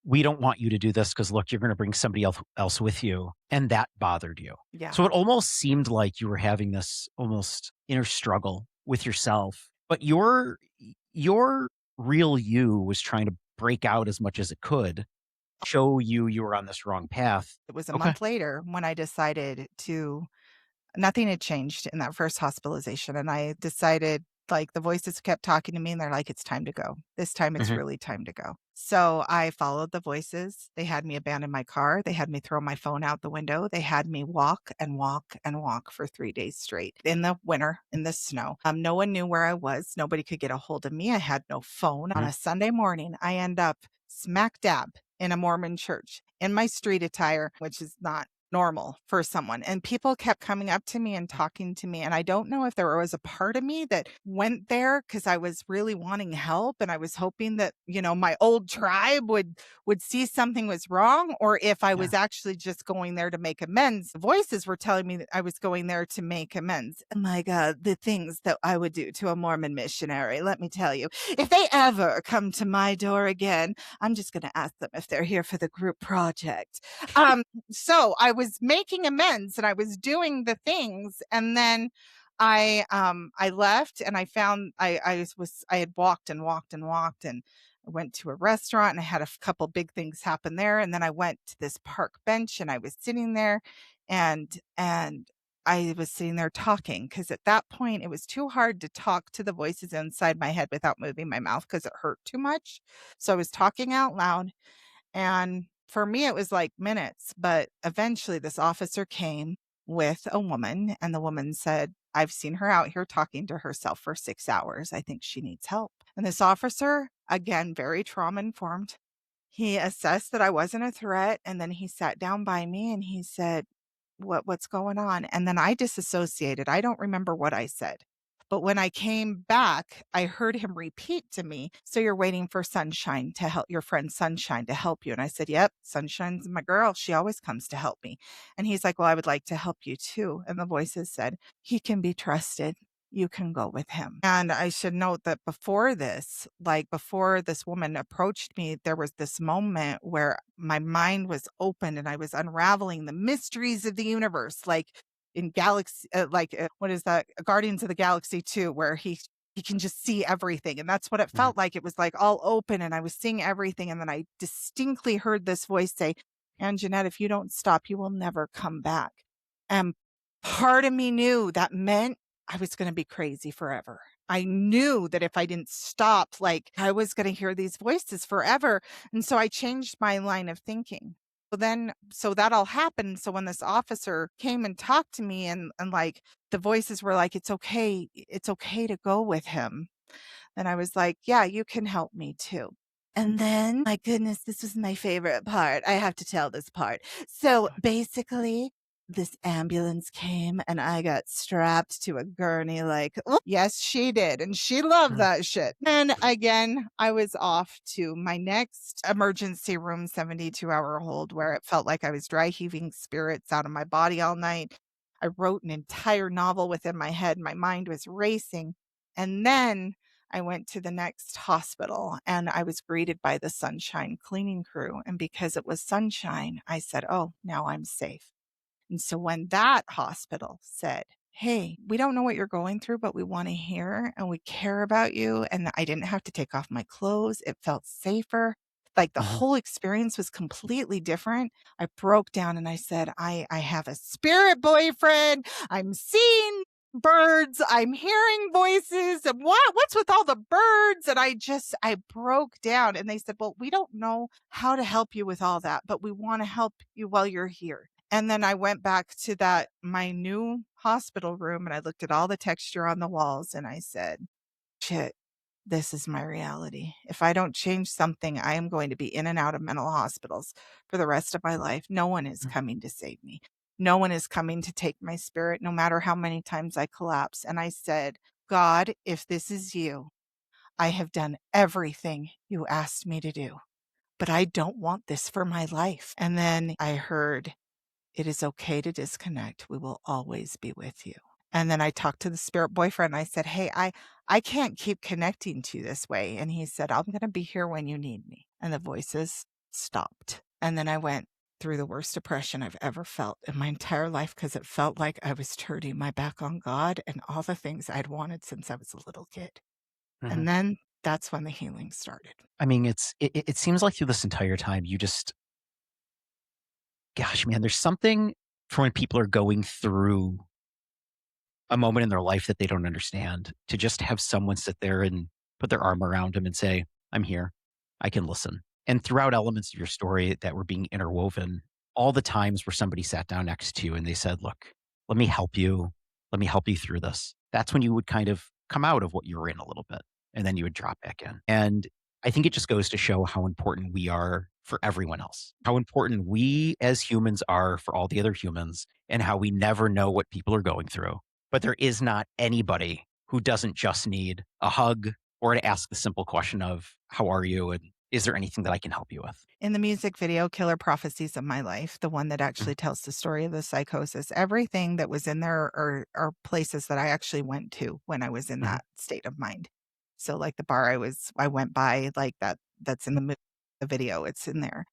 we don't want you to do this because look, you're going to bring somebody else with you. And that bothered you. Yeah. So it almost seemed like you were having this almost inner struggle with yourself, but your real you was trying to break out as much as it could, show you were on this wrong path. It was a Okay. month later when I decided to nothing had changed in that first hospitalization. And I decided, like, the voices kept talking to me and they're like, it's time to go. This time it's Mhm. really time to go. So I followed the voices. They had me abandon my car. They had me throw my phone out the window. They had me walk and walk and walk for 3 days straight in the winter, in the snow. No one knew where I was. Nobody could get a hold of me. I had no phone. On a Sunday morning, I end up smack dab in a Mormon church in my street attire, which is not normal for someone. And people kept coming up to me and talking to me. And I don't know if there was a part of me that went there because I was really wanting help. And I was hoping that, my old tribe would see something was wrong, or if I was actually just going there to make amends. The voices were telling me that I was going there to make amends. And my God, the things that I would do to a Mormon missionary, let me tell you, if they ever come to my door again, I'm just going to ask them if they're here for the group project. So I was making amends and I was doing the things, and then I left and I found I had walked and walked and walked, and I went to a restaurant and I had a couple big things happen there, and then I went to this park bench and I was sitting there, and I was sitting there talking, because at that point it was too hard to talk to the voices inside my head without moving my mouth because it hurt too much. So I was talking out loud. And for me, it was like minutes, but eventually this officer came with a woman, and the woman said, I've seen her out here talking to herself for 6 hours. I think she needs help. And this officer, again, very trauma informed, he assessed that I wasn't a threat. And then he sat down by me and he said, what's going on? And then I disassociated. I don't remember what I said. But when I came back, I heard him repeat to me, so you're waiting for Sunshine to help, your friend Sunshine to help you. And I said, yep, Sunshine's my girl. She always comes to help me. And he's like, well, I would like to help you too. And the voices said, he can be trusted. You can go with him. And I should note that before this woman approached me, there was this moment where my mind was open and I was unraveling the mysteries of the universe, like in Galaxy, what is that? Guardians of the Galaxy 2, where he can just see everything. And that's what it felt like. It was like all open and I was seeing everything. And then I distinctly heard this voice say, Anjanette, if you don't stop, you will never come back. And part of me knew that meant I was going to be crazy forever. I knew that if I didn't stop, like, I was going to hear these voices forever. And so I changed my line of thinking. So that all happened. So when this officer came and talked to me, and like the voices were like, it's okay to go with him. And I was like, yeah, you can help me too. And then, my goodness, this was my favorite part. I have to tell this part. So basically, this ambulance came and I got strapped to a gurney like, oh, yes, she did. And she loved that shit. And again, I was off to my next emergency room 72-hour hold, where it felt like I was dry heaving spirits out of my body all night. I wrote an entire novel within my head. My mind was racing. And then I went to the next hospital and I was greeted by the Sunshine cleaning crew. And because it was Sunshine, I said, oh, now I'm safe. And so when that hospital said, hey, we don't know what you're going through, but we want to hear and we care about you. And I didn't have to take off my clothes. It felt safer. Like the whole experience was completely different. I broke down and I said, I have a spirit boyfriend. I'm seeing birds. I'm hearing voices. And what's with all the birds? And I broke down and they said, well, we don't know how to help you with all that, but we want to help you while you're here. And then I went back to my new hospital room and I looked at all the texture on the walls and I said, shit, this is my reality. If I don't change something, I am going to be in and out of mental hospitals for the rest of my life. No one is coming to save me. No one is coming to take my spirit, no matter how many times I collapse. And I said, God, if this is you, I have done everything you asked me to do, but I don't want this for my life. And then I heard, it is okay to disconnect. We will always be with you. And then I talked to the spirit boyfriend. I said, hey, I can't keep connecting to you this way. And he said, I'm going to be here when you need me. And the voices stopped. And then I went through the worst depression I've ever felt in my entire life because it felt like I was turning my back on God and all the things I'd wanted since I was a little kid. And then that's when the healing started. I mean, it seems like through this entire time, you just, gosh, man, there's something for when people are going through a moment in their life that they don't understand, to just have someone sit there and put their arm around them and say, I'm here, I can listen. And throughout elements of your story that were being interwoven, all the times where somebody sat down next to you and they said, look, let me help you. Let me help you through this. That's when you would kind of come out of what you were in a little bit, and then you would drop back in. And I think it just goes to show how important we are for everyone else, how important we as humans are for all the other humans, and how we never know what people are going through. But there is not anybody who doesn't just need a hug or to ask the simple question of, how are you? And is there anything that I can help you with? In the music video, Killer Prophecies of My Life, the one that actually tells the story of the psychosis, everything that was in there are places that I actually went to when I was in that state of mind. So like the bar I went by, like that's in the video, it's in there.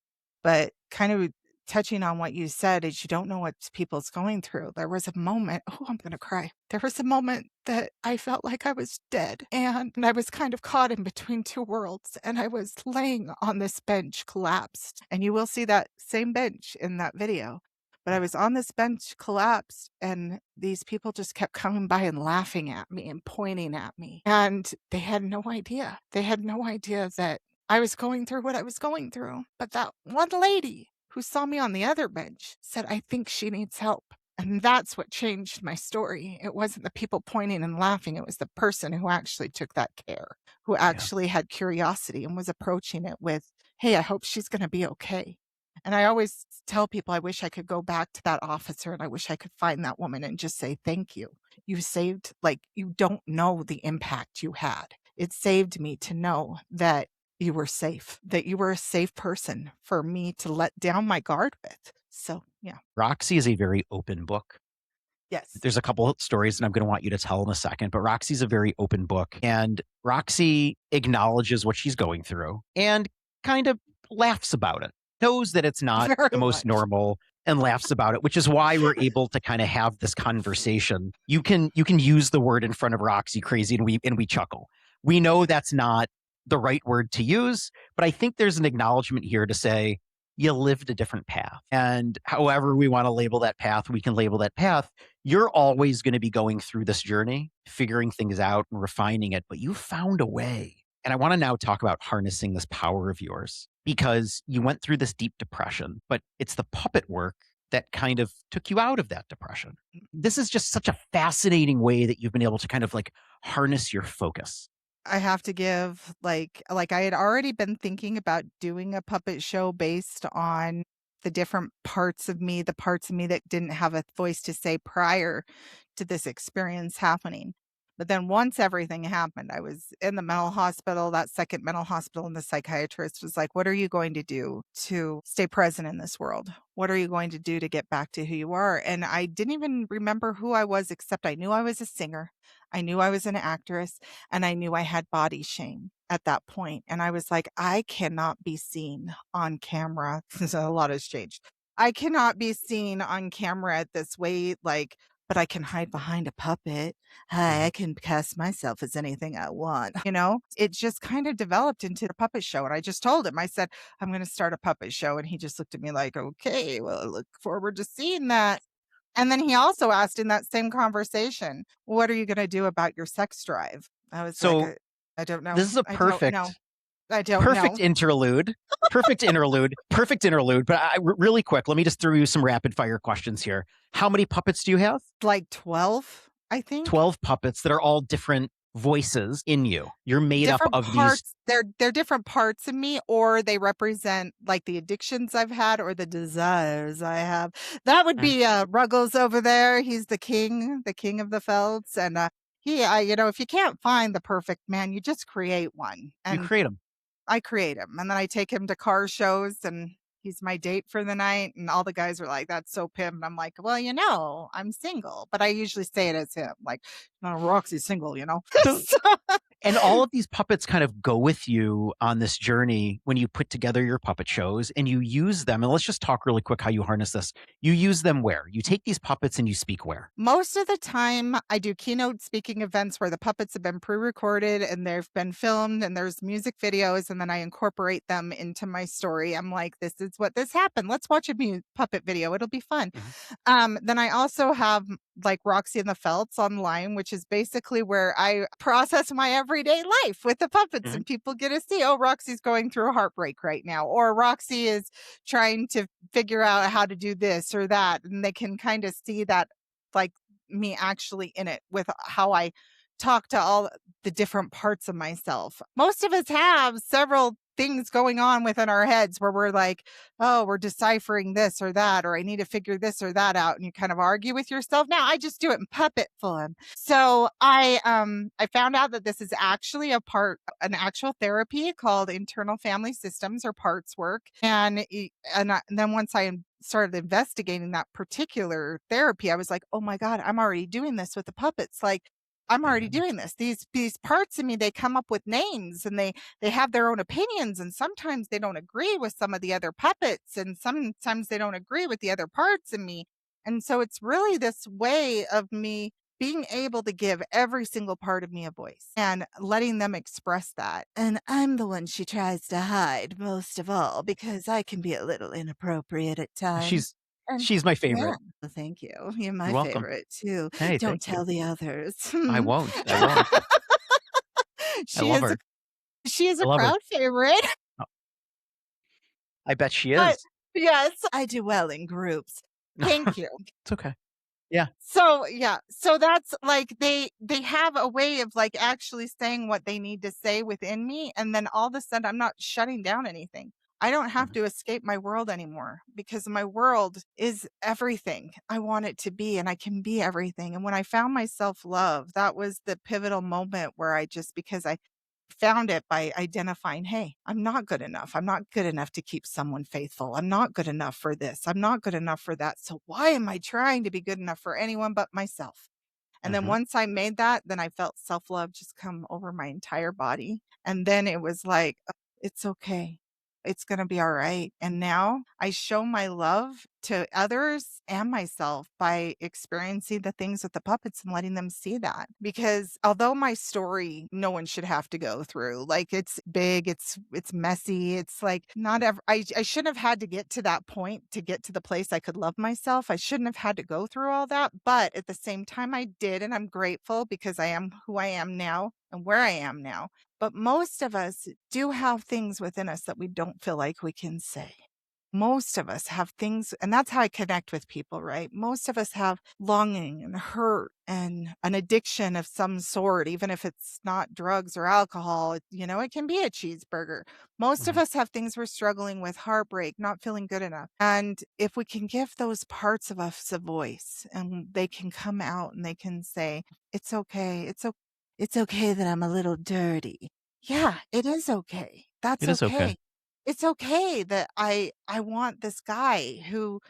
But kind of touching on what you said is you don't know what people's going through. There was a moment, oh, I'm going to cry. There was a moment that I felt like I was dead and I was kind of caught in between two worlds and I was laying on this bench collapsed. And you will see that same bench in that video. But I was on this bench collapsed and these people just kept coming by and laughing at me and pointing at me. And they had no idea. They had no idea that I was going through what I was going through. But that one lady who saw me on the other bench said, I think she needs help. And that's what changed my story. It wasn't the people pointing and laughing. It was the person who actually took that care, who actually had curiosity and was approaching it with, hey, I hope she's going to be okay. And I always tell people, I wish I could go back to that officer and I wish I could find that woman and just say, thank you. You saved, like, you don't know the impact you had. It saved me to know that you were safe, that you were a safe person for me to let down my guard with. So, yeah. Roxie is a very open book. Yes. There's a couple of stories that I'm going to want you to tell in a second, but Roxie's a very open book. And Roxie acknowledges what she's going through and kind of laughs about it, knows that it's not Very the most much. normal, and laughs about it, which is why we're able to kind of have this conversation. You can use the word in front of Roxie crazy and we chuckle. We know that's not the right word to use, but I think there's an acknowledgement here to say you lived a different path. And however we want to label that path, we can label that path. You're always going to be going through this journey, figuring things out and refining it, but you found a way. And I want to now talk about harnessing this power of yours, because you went through this deep depression, but it's the puppet work that kind of took you out of that depression. This is just such a fascinating way that you've been able to kind of like harness your focus. I have to give like I had already been thinking about doing a puppet show based on the different parts of me, the parts of me that didn't have a voice to say prior to this experience happening. But then once everything happened, I was in the mental hospital, that second mental hospital, and the psychiatrist was like, what are you going to do to stay present in this world? What are you going to do to get back to who you are? And I didn't even remember who I was, except I knew I was a singer. I knew I was an actress, and I knew I had body shame at that point. And I was like, I cannot be seen on camera. So a lot has changed. I cannot be seen on camera at this weight, like but I can hide behind a puppet. Hi, I can cast myself as anything I want. It just kind of developed into a puppet show. And I just told him, I said, I'm going to start a puppet show. And he just looked at me like, okay, well, I look forward to seeing that. And then he also asked in that same conversation, what are you going to do about your sex drive? I was So like, I don't know. this is a I don't know. perfect interlude. Perfect interlude. But really quick, let me just throw you some rapid fire questions here. How many puppets do you have? Like 12, I think. 12 puppets that are all different voices in you. You're made Different up of parts. They're different parts of me, or they represent like the addictions I've had or the desires I have. That would be Ruggles over there. He's the king of the Felds. And if you can't find the perfect man, you just create one. And you create them. I create him, and then I take him to car shows, and he's my date for the night. And all the guys are like, "That's so pimp." And I'm like, "Well, I'm single," but I usually say it as him, like, "No, Roxy's single," So, and all of these puppets kind of go with you on this journey when you put together your puppet shows and you use them. And let's just talk really quick how you harness this. You use them where? You take these puppets and you speak where? Most of the time, I do keynote speaking events where the puppets have been pre-recorded and they've been filmed and there's music videos, and then I incorporate them into my story. I'm like, this is what this happened. Let's watch a puppet video. It'll be fun. Then I also have like Roxie and the Felts online, which is basically where I process my everyday life with the puppets, and people get to see, Roxy's going through a heartbreak right now, or Roxy is trying to figure out how to do this or that. And they can kind of see that, like, me actually in it with how I talk to all the different parts of myself. Most of us have several things going on within our heads where we're like, we're deciphering this or that, or I need to figure this or that out. And you kind of argue with yourself. Now I just do it in puppet form. So I found out that this is actually an actual therapy called internal family systems or parts work. And then once I started investigating that particular therapy, I was like, oh my God, I'm already doing this with the puppets. Like, I'm already doing this. These parts of me, they come up with names, and they have their own opinions, and sometimes they don't agree with some of the other puppets, and sometimes they don't agree with the other parts of me. And so it's really this way of me being able to give every single part of me a voice and letting them express that. And I'm the one she tries to hide most of all, because I can be a little inappropriate at times. She's my favorite. Yeah. Thank you. You're my You're welcome. favorite too. Hey, don't tell the others. I won't. She is a crowd favorite. I bet she is. But, yes, I do well in groups. Thank you. It's okay. Yeah. So that's like they have a way of like actually saying what they need to say within me, and then all of a sudden I'm not shutting down anything. I don't have to escape my world anymore, because my world is everything I want it to be, and I can be everything. And when I found my self-love, that was the pivotal moment where because I found it by identifying, hey, I'm not good enough. I'm not good enough to keep someone faithful. I'm not good enough for this. I'm not good enough for that. So why am I trying to be good enough for anyone but myself? And then once I made that, then I felt self-love just come over my entire body. And then it was like, it's okay. It's going to be all right. And now I show my love to others and myself by experiencing the things with the puppets and letting them see that. Because although my story, no one should have to go through, like, it's big, it's messy. It's like I shouldn't have had to get to that point to get to the place I could love myself. I shouldn't have had to go through all that. But at the same time, I did. And I'm grateful, because I am who I am now and where I am now. But most of us do have things within us that we don't feel like we can say. Most of us have things, and that's how I connect with people, right? Most of us have longing and hurt and an addiction of some sort, even if it's not drugs or alcohol. It can be a cheeseburger. Most of us have things we're struggling with, heartbreak, not feeling good enough. And if we can give those parts of us a voice, and they can come out and they can say, it's okay. It's okay that I'm a little dirty. Yeah, it is okay. That's okay. It's okay that I want this guy who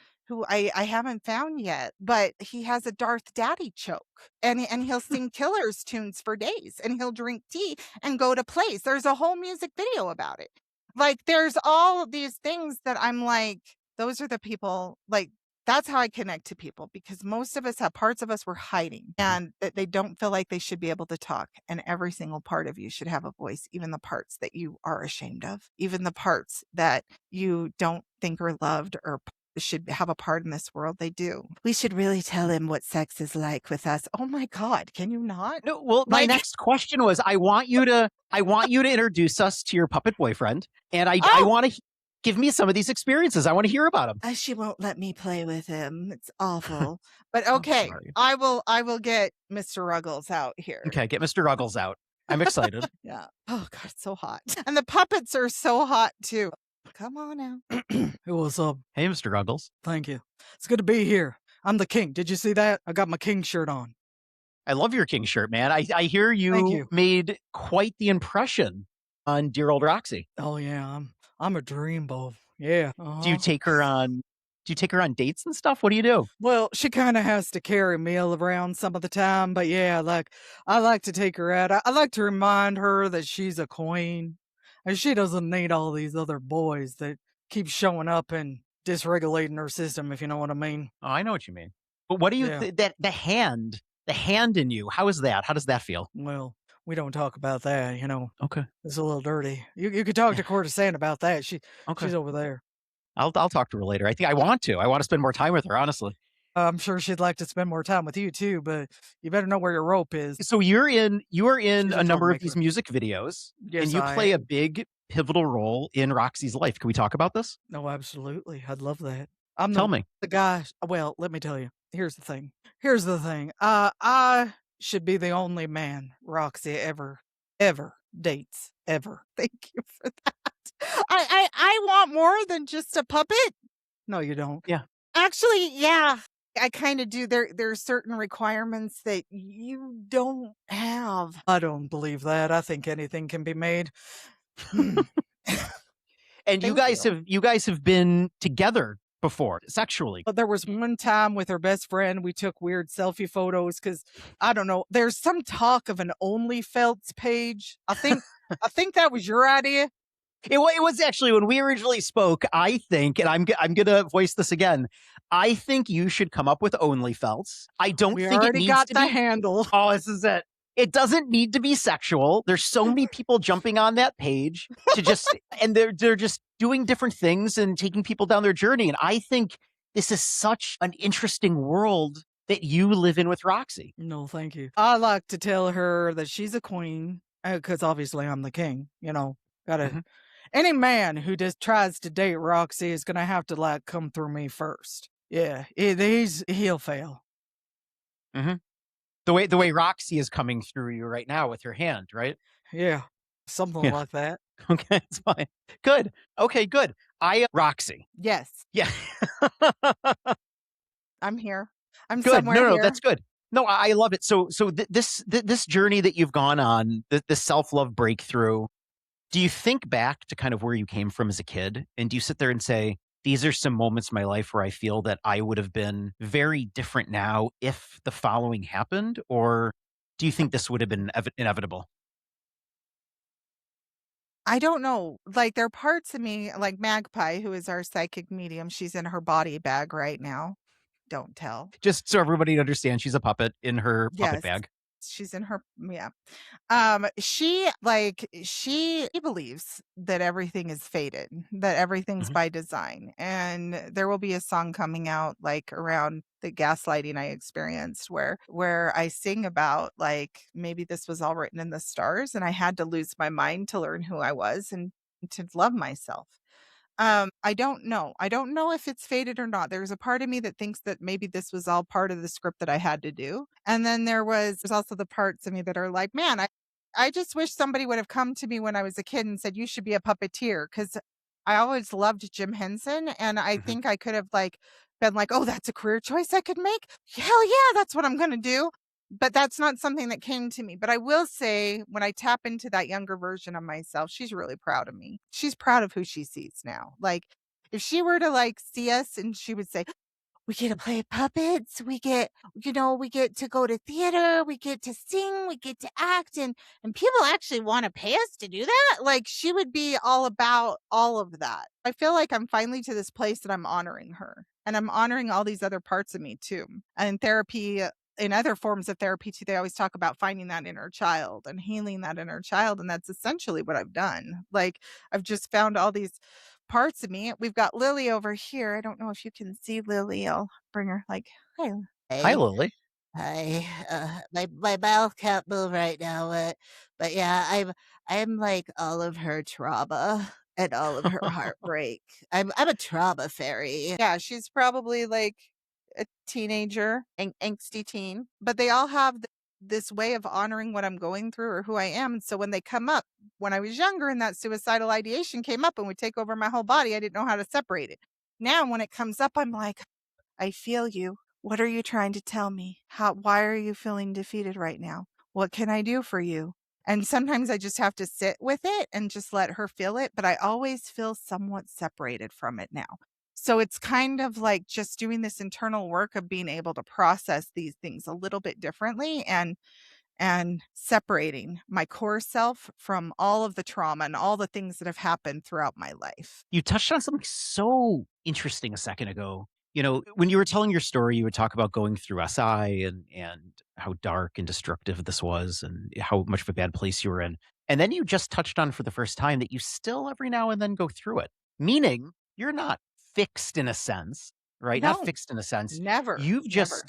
I haven't found yet, but he has a Darth Daddy choke, and he'll sing Killers tunes for days, and he'll drink tea and go to plays. There's a whole music video about it. Like, there's all of these things that I'm like, those are the people, like, That's how I connect to people, because most of us have parts of us we're hiding and that they don't feel like they should be able to talk. And every single part of you should have a voice, even the parts that you are ashamed of, even the parts that you don't think are loved or should have a part in this world. They do. We should really tell him what sex is like with us. Oh my God, can you not? No, well, my Like- next question was, I want you to introduce us to your puppet boyfriend, and I Oh! want to give me some of these experiences. I want to hear about them. She won't let me play with him. It's awful. But I'm okay, sorry. I will get Mr. Ruggles out here. Okay, get Mr. Ruggles out. I'm excited. Yeah. Oh God, it's so hot. And the puppets are so hot too. Come on now. Hey, what's up? Hey, Mr. Ruggles. Thank you. It's good to be here. I'm the king. Did you see that? I got my king shirt on. I love your king shirt, man. I hear Thank you you. made quite the impression on dear old Roxie. Oh yeah, I'm a dreamboat. Yeah. Do you take her on dates and stuff? What do you do? Well, she kind of has to carry me around some of the time, but yeah, like I like to take her out. I like to remind her that she's a queen, and she doesn't need all these other boys that keep showing up and dysregulating her system, if you know what I mean. Oh, I know what you mean. But what do you Yeah. that the hand in you? How is that? How does that feel? Well, we don't talk about that, Okay. It's a little dirty. You could talk to Yeah. Courtesan about that. Okay. She's over there. I'll talk to her later. I think I want to. I want to spend more time with her, honestly. I'm sure she'd like to spend more time with you too, but you better know where your rope is. So you are in She's a a number of these troublemaker. music videos, Yes, and you I play a am. big pivotal role in Roxie's life. Can we talk about this? No, absolutely. I'd love that. I'm Tell me. the guy. Well, let me tell you. Here's the thing. I should be the only man Roxie ever dates ever. Thank you for that. I want more than just a puppet. No, you don't. Yeah. Actually, yeah. I kind of do. There's certain requirements that you don't have. I don't believe that. I think anything can be made. Hmm. And you guys have been together before sexually. But there was one time with her best friend, we took weird selfie photos because I don't know. There's some talk of an OnlyFelts page. I think that was your idea. It was actually, when we originally spoke, I think, and I'm gonna voice this again. I think you should come up with OnlyFelts. I don't We think it already needs got to the be. handle. Oh, this is it. It doesn't need to be sexual. There's so many people jumping on that page to just, and they're just doing different things and taking people down their journey. And I think this is such an interesting world that you live in with Roxie. No, thank you. I like to tell her that she's a queen because obviously I'm the king. Gotta. Mhm. Any man who just tries to date Roxie is gonna have to come through me first. Yeah, he'll fail. The way Roxie is coming through you right now with her hand, right? Yeah, something Yeah. like that. Okay, it's fine. Good. Okay, good. Roxie. Yes, Yeah. I'm here. I'm Good. somewhere No, here. that's good. No, I love it. So this journey that you've gone on, the self-love breakthrough, do you think back to kind of where you came from as a kid? And do you sit there and say, these are some moments in my life where I feel that I would have been very different now if the following happened? Or do you think this would have been inevitable? I don't know. Like, there are parts of me, like Magpie, who is our psychic medium. She's in her body bag right now. Don't tell. Just so everybody understands, she's a puppet in her puppet Yes. bag. She's in her, yeah. She believes that everything is fated, that everything's Mhm. by design. And there will be a song coming out like around the gaslighting I experienced where I sing about like maybe this was all written in the stars and I had to lose my mind to learn who I was and to love myself. I don't know. I don't know if it's fated or not. There's a part of me that thinks that maybe this was all part of the script that I had to do. And then there's also the parts of me that are like, man, I just wish somebody would have come to me when I was a kid and said, you should be a puppeteer. Cause I always loved Jim Henson. And I Mhm. think I could have been like, oh, that's a career choice I could make. Hell yeah, that's what I'm going to do. But that's not something that came to me. But I will say, when I tap into that younger version of myself, she's really proud of me. She's proud of who she sees now. Like, if she were to see us and she would say, we get to play puppets. We get, we get to go to theater. We get to sing. We get to act. And people actually want to pay us to do that. Like, she would be all about all of that. I feel like I'm finally to this place that I'm honoring her, and I'm honoring all these other parts of me too. And therapy, in other forms of therapy too, they always talk about finding that inner child and healing that inner child. And that's essentially what I've done. Like, I've just found all these parts of me. We've got Lily over here. I don't know if you can see Lily. I'll bring her. Like, hi. Hi, Lily. My mouth can't move right now, but yeah, I'm like all of her trauma and all of her heartbreak. I'm a trauma fairy. Yeah, she's probably like a teenager, angsty teen, but they all have this way of honoring what I'm going through or who I am. And so when they come up, when I was younger and that suicidal ideation came up and would take over my whole body, I didn't know how to separate it. Now, when it comes up, I'm like, I feel you. What are you trying to tell me? Why are you feeling defeated right now? What can I do for you? And sometimes I just have to sit with it and just let her feel it. But I always feel somewhat separated from it now. So it's kind of like just doing this internal work of being able to process these things a little bit differently and separating my core self from all of the trauma and all the things that have happened throughout my life. You touched on something so interesting a second ago. When you were telling your story, you would talk about going through SI and how dark and destructive this was and how much of a bad place you were in. And then you just touched on for the first time that you still every now and then go through it, meaning you're not fixed in a sense, right? Not No, fixed in a sense. never. You've Never.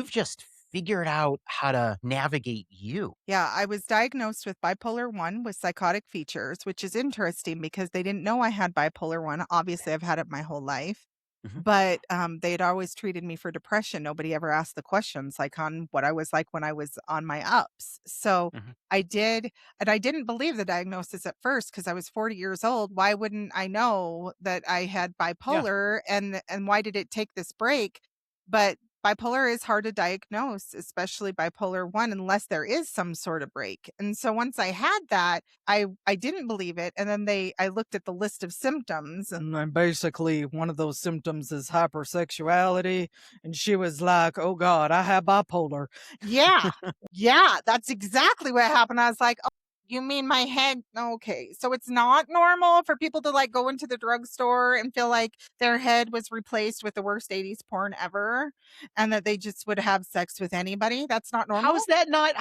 just figured out how to navigate you. Yeah, I was diagnosed with bipolar 1 with psychotic features, which is interesting because they didn't know I had bipolar 1. Obviously, I've had it my whole life. Mhm. But they had always treated me for depression. Nobody ever asked the questions like on what I was like when I was on my ups. So Mhm. I did, and I didn't believe the diagnosis at first because I was 40 years old. Why wouldn't I know that I had Yeah. bipolar, and why did it take this break? But bipolar is hard to diagnose, especially bipolar 1, unless there is some sort of break. And so once I had that, I didn't believe it. And then I looked at the list of symptoms. And then basically one of those symptoms is hypersexuality. And she was like, oh God, I have bipolar. Yeah. Yeah, that's exactly what happened. I was like, "Oh, you mean my head?" Okay. So it's not normal for people to like go into the drugstore and feel like their head was replaced with the worst 80s porn ever and that they just would have sex with anybody. That's not normal. How is that not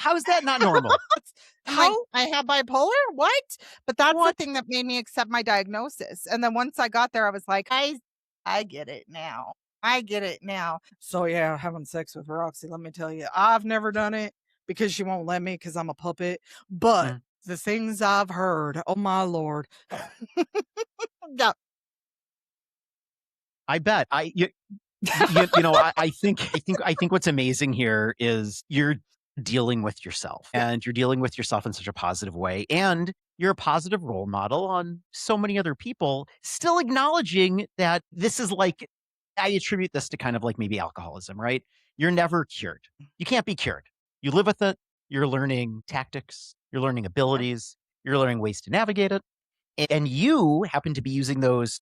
normal? I'm like, How? I have bipolar? What? But that's the What? thing that made me accept my diagnosis. And then once I got there, I was like, I get it now. I get it now. So yeah, having sex with Roxy, let me tell you, I've never done it because she won't let me because I'm a puppet. But Mm. the things I've heard, oh my Lord. Yeah. I bet. I think what's amazing here is you're dealing with yourself and you're dealing with yourself in such a positive way. And you're a positive role model on so many other people, still acknowledging that this is like, I attribute this to kind of like maybe alcoholism, right? You're never cured. You can't be cured. You live with it. You're learning tactics. You're learning abilities. You're learning ways to navigate it. And you happen to be using those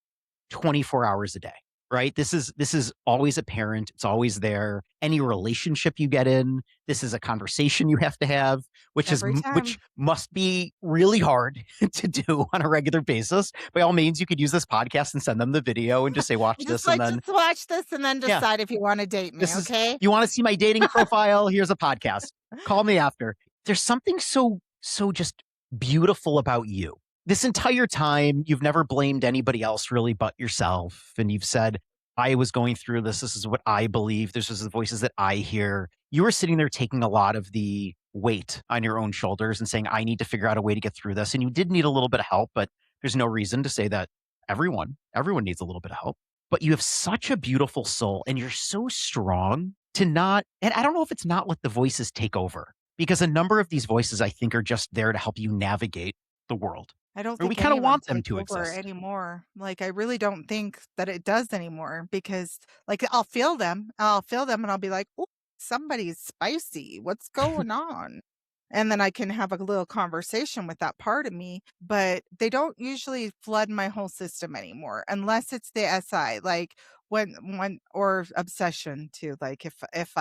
24 hours a day, right? This is always apparent. It's always there. Any relationship you get in, this is a conversation you have to have, which Every time. which must be really hard to do on a regular basis. By all means, you could use this podcast and send them the video and just say, watch this. And then Just watch this and then Yeah. decide if you want to date me, okay? You want to see my dating profile? Here's a podcast. Call me after. There's something so just beautiful about you. This entire time, you've never blamed anybody else really but yourself. And you've said, I was going through this. This is what I believe. This is the voices that I hear. You were sitting there taking a lot of the weight on your own shoulders and saying, I need to figure out a way to get through this. And you did need a little bit of help, but there's no reason to say that everyone needs a little bit of help. But you have such a beautiful soul and you're so strong to not, and I don't know if it's not let the voices take over, because a number of these voices I think are just there to help you navigate the world. I don't Or we think kind any of of them want them take to over exist. anymore. Like, I really don't think that it does anymore because, like, I'll feel them and I'll be like, oh, somebody's spicy. What's going on? and then I can have a little conversation with that part of me, but they don't usually flood my whole system anymore unless it's the SI, like when or obsession too. Like if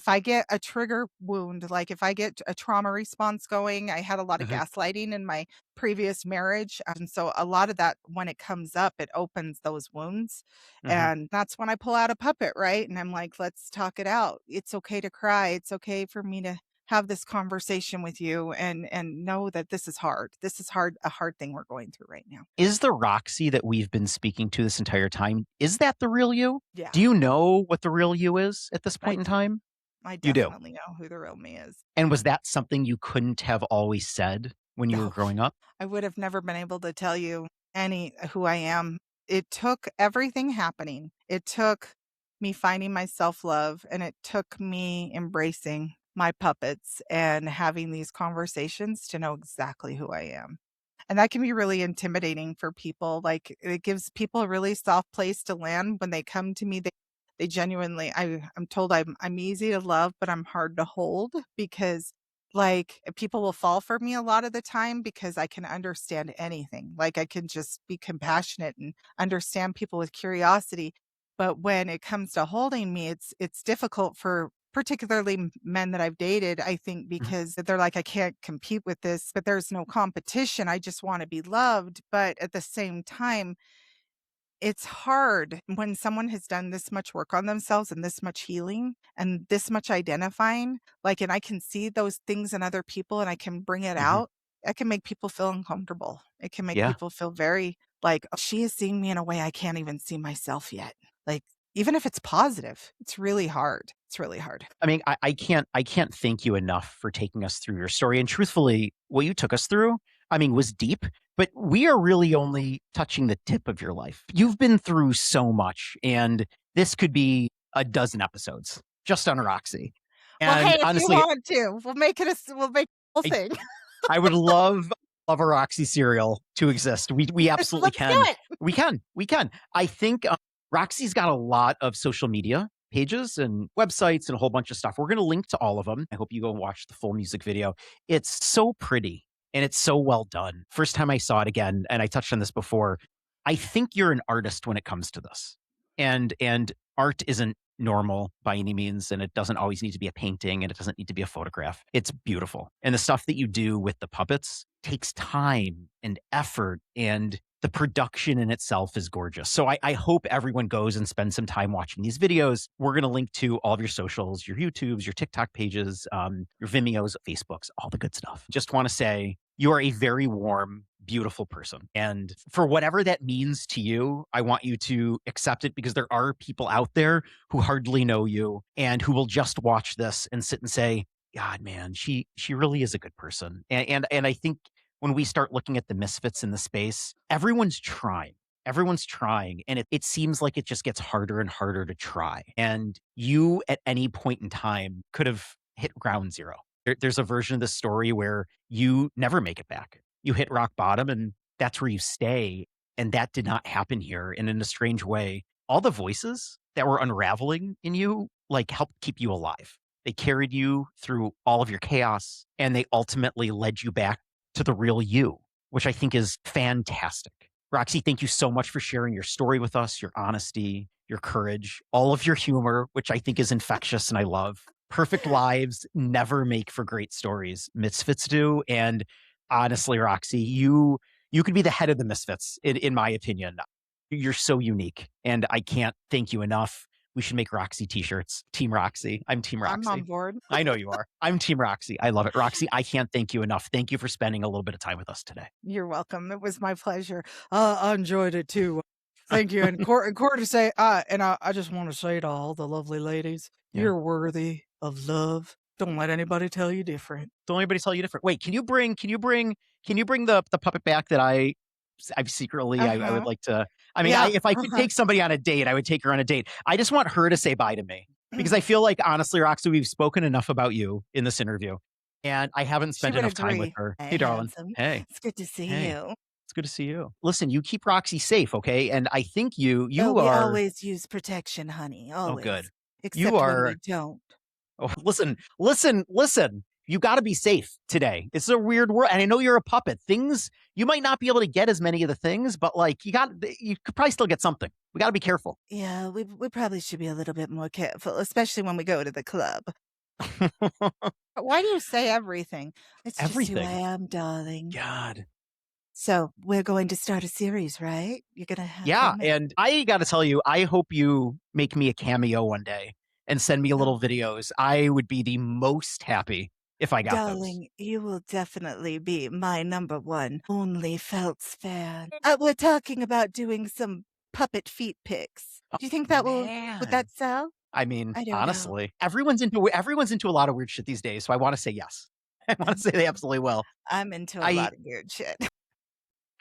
I get a trigger wound, like if I get a trauma response going, I had a lot of Mhm. gaslighting in my previous marriage. And so a lot of that, when it comes up, it opens those wounds. Mhm. And that's when I pull out a puppet, right? And I'm like, let's talk it out. It's okay to cry. It's okay for me to have this conversation with you and know that this is hard. This is hard, a hard thing we're going through right now. Is the Roxy that we've been speaking to this entire time, is that the real you? Yeah, Do you know what the real you is at this I point in do. time? I You do. definitely know who the real me is. And was that something you couldn't have always said when you were No, growing up? I would have never been able to tell you who I am. It took everything happening. It took me finding my self-love, and it took me embracing my puppets and having these conversations to know exactly who I am. And that can be really intimidating for people. Like, it gives people a really soft place to land when they come to me. They genuinely, I'm told I'm easy to love, but I'm hard to hold, because like people will fall for me a lot of the time because I can understand anything. Like, I can just be compassionate and understand people with curiosity. But when it comes to holding me, it's difficult for particularly men that I've dated, I think, Mhm. because they're like, I can't compete with this, but there's no competition. I just want to be loved. But at the same time, it's hard when someone has done this much work on themselves and this much healing and this much identifying, like, and I can see those things in other people and I can bring it Mhm. out. It can make people feel uncomfortable. It can make Yeah. people feel very like, "Oh, she is seeing me in a way I can't even see myself yet." Like, even if it's positive, it's really hard. It's really hard. I mean, I can't thank you enough for taking us through your story. And truthfully, what you took us through, I mean, was deep, but we are really only touching the tip of your life. You've been through so much, and this could be a dozen episodes just on Roxy. Well, hey, And if you honestly, want to, we'll make a whole I, thing. I would love a Roxy serial to exist. We absolutely Let's do can. it. We can. I think Roxy's got a lot of social media pages and websites and a whole bunch of stuff. We're going to link to all of them. I hope you go and watch the full music video. It's so pretty and it's so well done. First time I saw it again, and I touched on this before, I think you're an artist when it comes to this. And art isn't normal by any means, and it doesn't always need to be a painting, and it doesn't need to be a photograph. It's beautiful. And the stuff that you do with the puppets takes time and effort, and the production in itself is gorgeous. So I hope everyone goes and spends some time watching these videos. We're going to link to all of your socials, your YouTubes, your TikTok pages, your Vimeos, Facebooks, all the good stuff. Just want to say you are a very warm, beautiful person. And for whatever that means to you, I want you to accept it, because there are people out there who hardly know you and who will just watch this and sit and say, God, man, she really is a good person. And I think when we start looking at the misfits in the space, everyone's trying. Everyone's trying. And it seems like it just gets harder and harder to try. And you, at any point in time, could have hit ground zero. There's a version of the story where you never make it back. You hit rock bottom, and that's where you stay. And that did not happen here. And in a strange way, all the voices that were unraveling in you, like, helped keep you alive. They carried you through all of your chaos, and they ultimately led you back to the real you, which I think is fantastic. Roxy, thank you so much for sharing your story with us, your honesty, your courage, all of your humor, which I think is infectious and I love. Perfect lives never make for great stories. Misfits do. And honestly, Roxy, you could be the head of the Misfits, in my opinion. You're so unique, and I can't thank you enough. We should make Roxy t-shirts. Team Roxy. I'm Team I'm on Roxy. board. I know you are. I'm Team Roxy. I love it. Roxy, I can't thank you enough. Thank you for spending a little bit of time with us today. You're welcome. It was my pleasure. I enjoyed it too. Thank you. And Court to say, and I just want to say to all the lovely ladies, Yeah. you're worthy of love. Don't let anybody tell you different. Don't anybody tell you different. Wait, can you bring the puppet back that I've secretly, I would Uh-huh. like to, I mean, Yeah. if I could take somebody on a date, I would take her on a date. I just want her to say bye to me, because I feel like, honestly, Roxy, we've spoken enough about you in this interview, and I haven't She spent would enough time with agree. her. Hey, Hey, darling. handsome. Hey, It's good to see hey, you. it's good to see you. Listen, you keep Roxy safe, okay? And I think Oh, you we are, always use protection, honey. oh, good. Always. You Except when are, we don't. oh, listen. You got to be safe today. It's a weird world. And I know you're a puppet. Things, you might not be able to get as many of the things, but like you could probably still get something. We got to be careful. Yeah, we probably should be a little bit more careful, especially when we go to the club. Why do you say everything? It's just who I Everything. am, darling. God. So we're going to start a series, right? You're going to have Yeah. him And I got to tell you, I hope you make me a cameo one day and send me Oh. little videos. I would be the most happy if I got those. Darling, you will definitely be my number one only Feltz fan. We're talking about doing some puppet feet pics. Do you think that would Man. that sell? I mean, I don't know. honestly, everyone's into a lot of weird shit these days. So I want to say yes. I want to say they absolutely will. I'm into a lot of weird shit.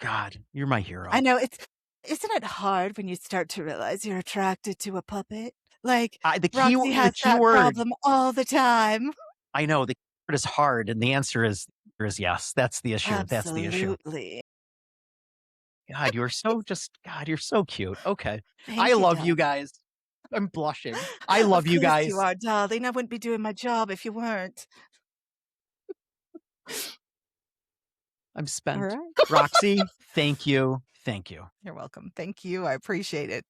God, you're my hero. I know isn't it hard when you start to realize you're attracted to a puppet? Like Roxie has that problem all the time. I know the word is hard, and the answer is yes. That's the issue. Absolutely. That's the issue. God, you're so cute. Okay. I love you guys. I'm blushing. I love you guys. You are, darling. I wouldn't be doing my job if you weren't. I'm spent. All right. Roxie, thank you. Thank you. You're welcome. Thank you. I appreciate it.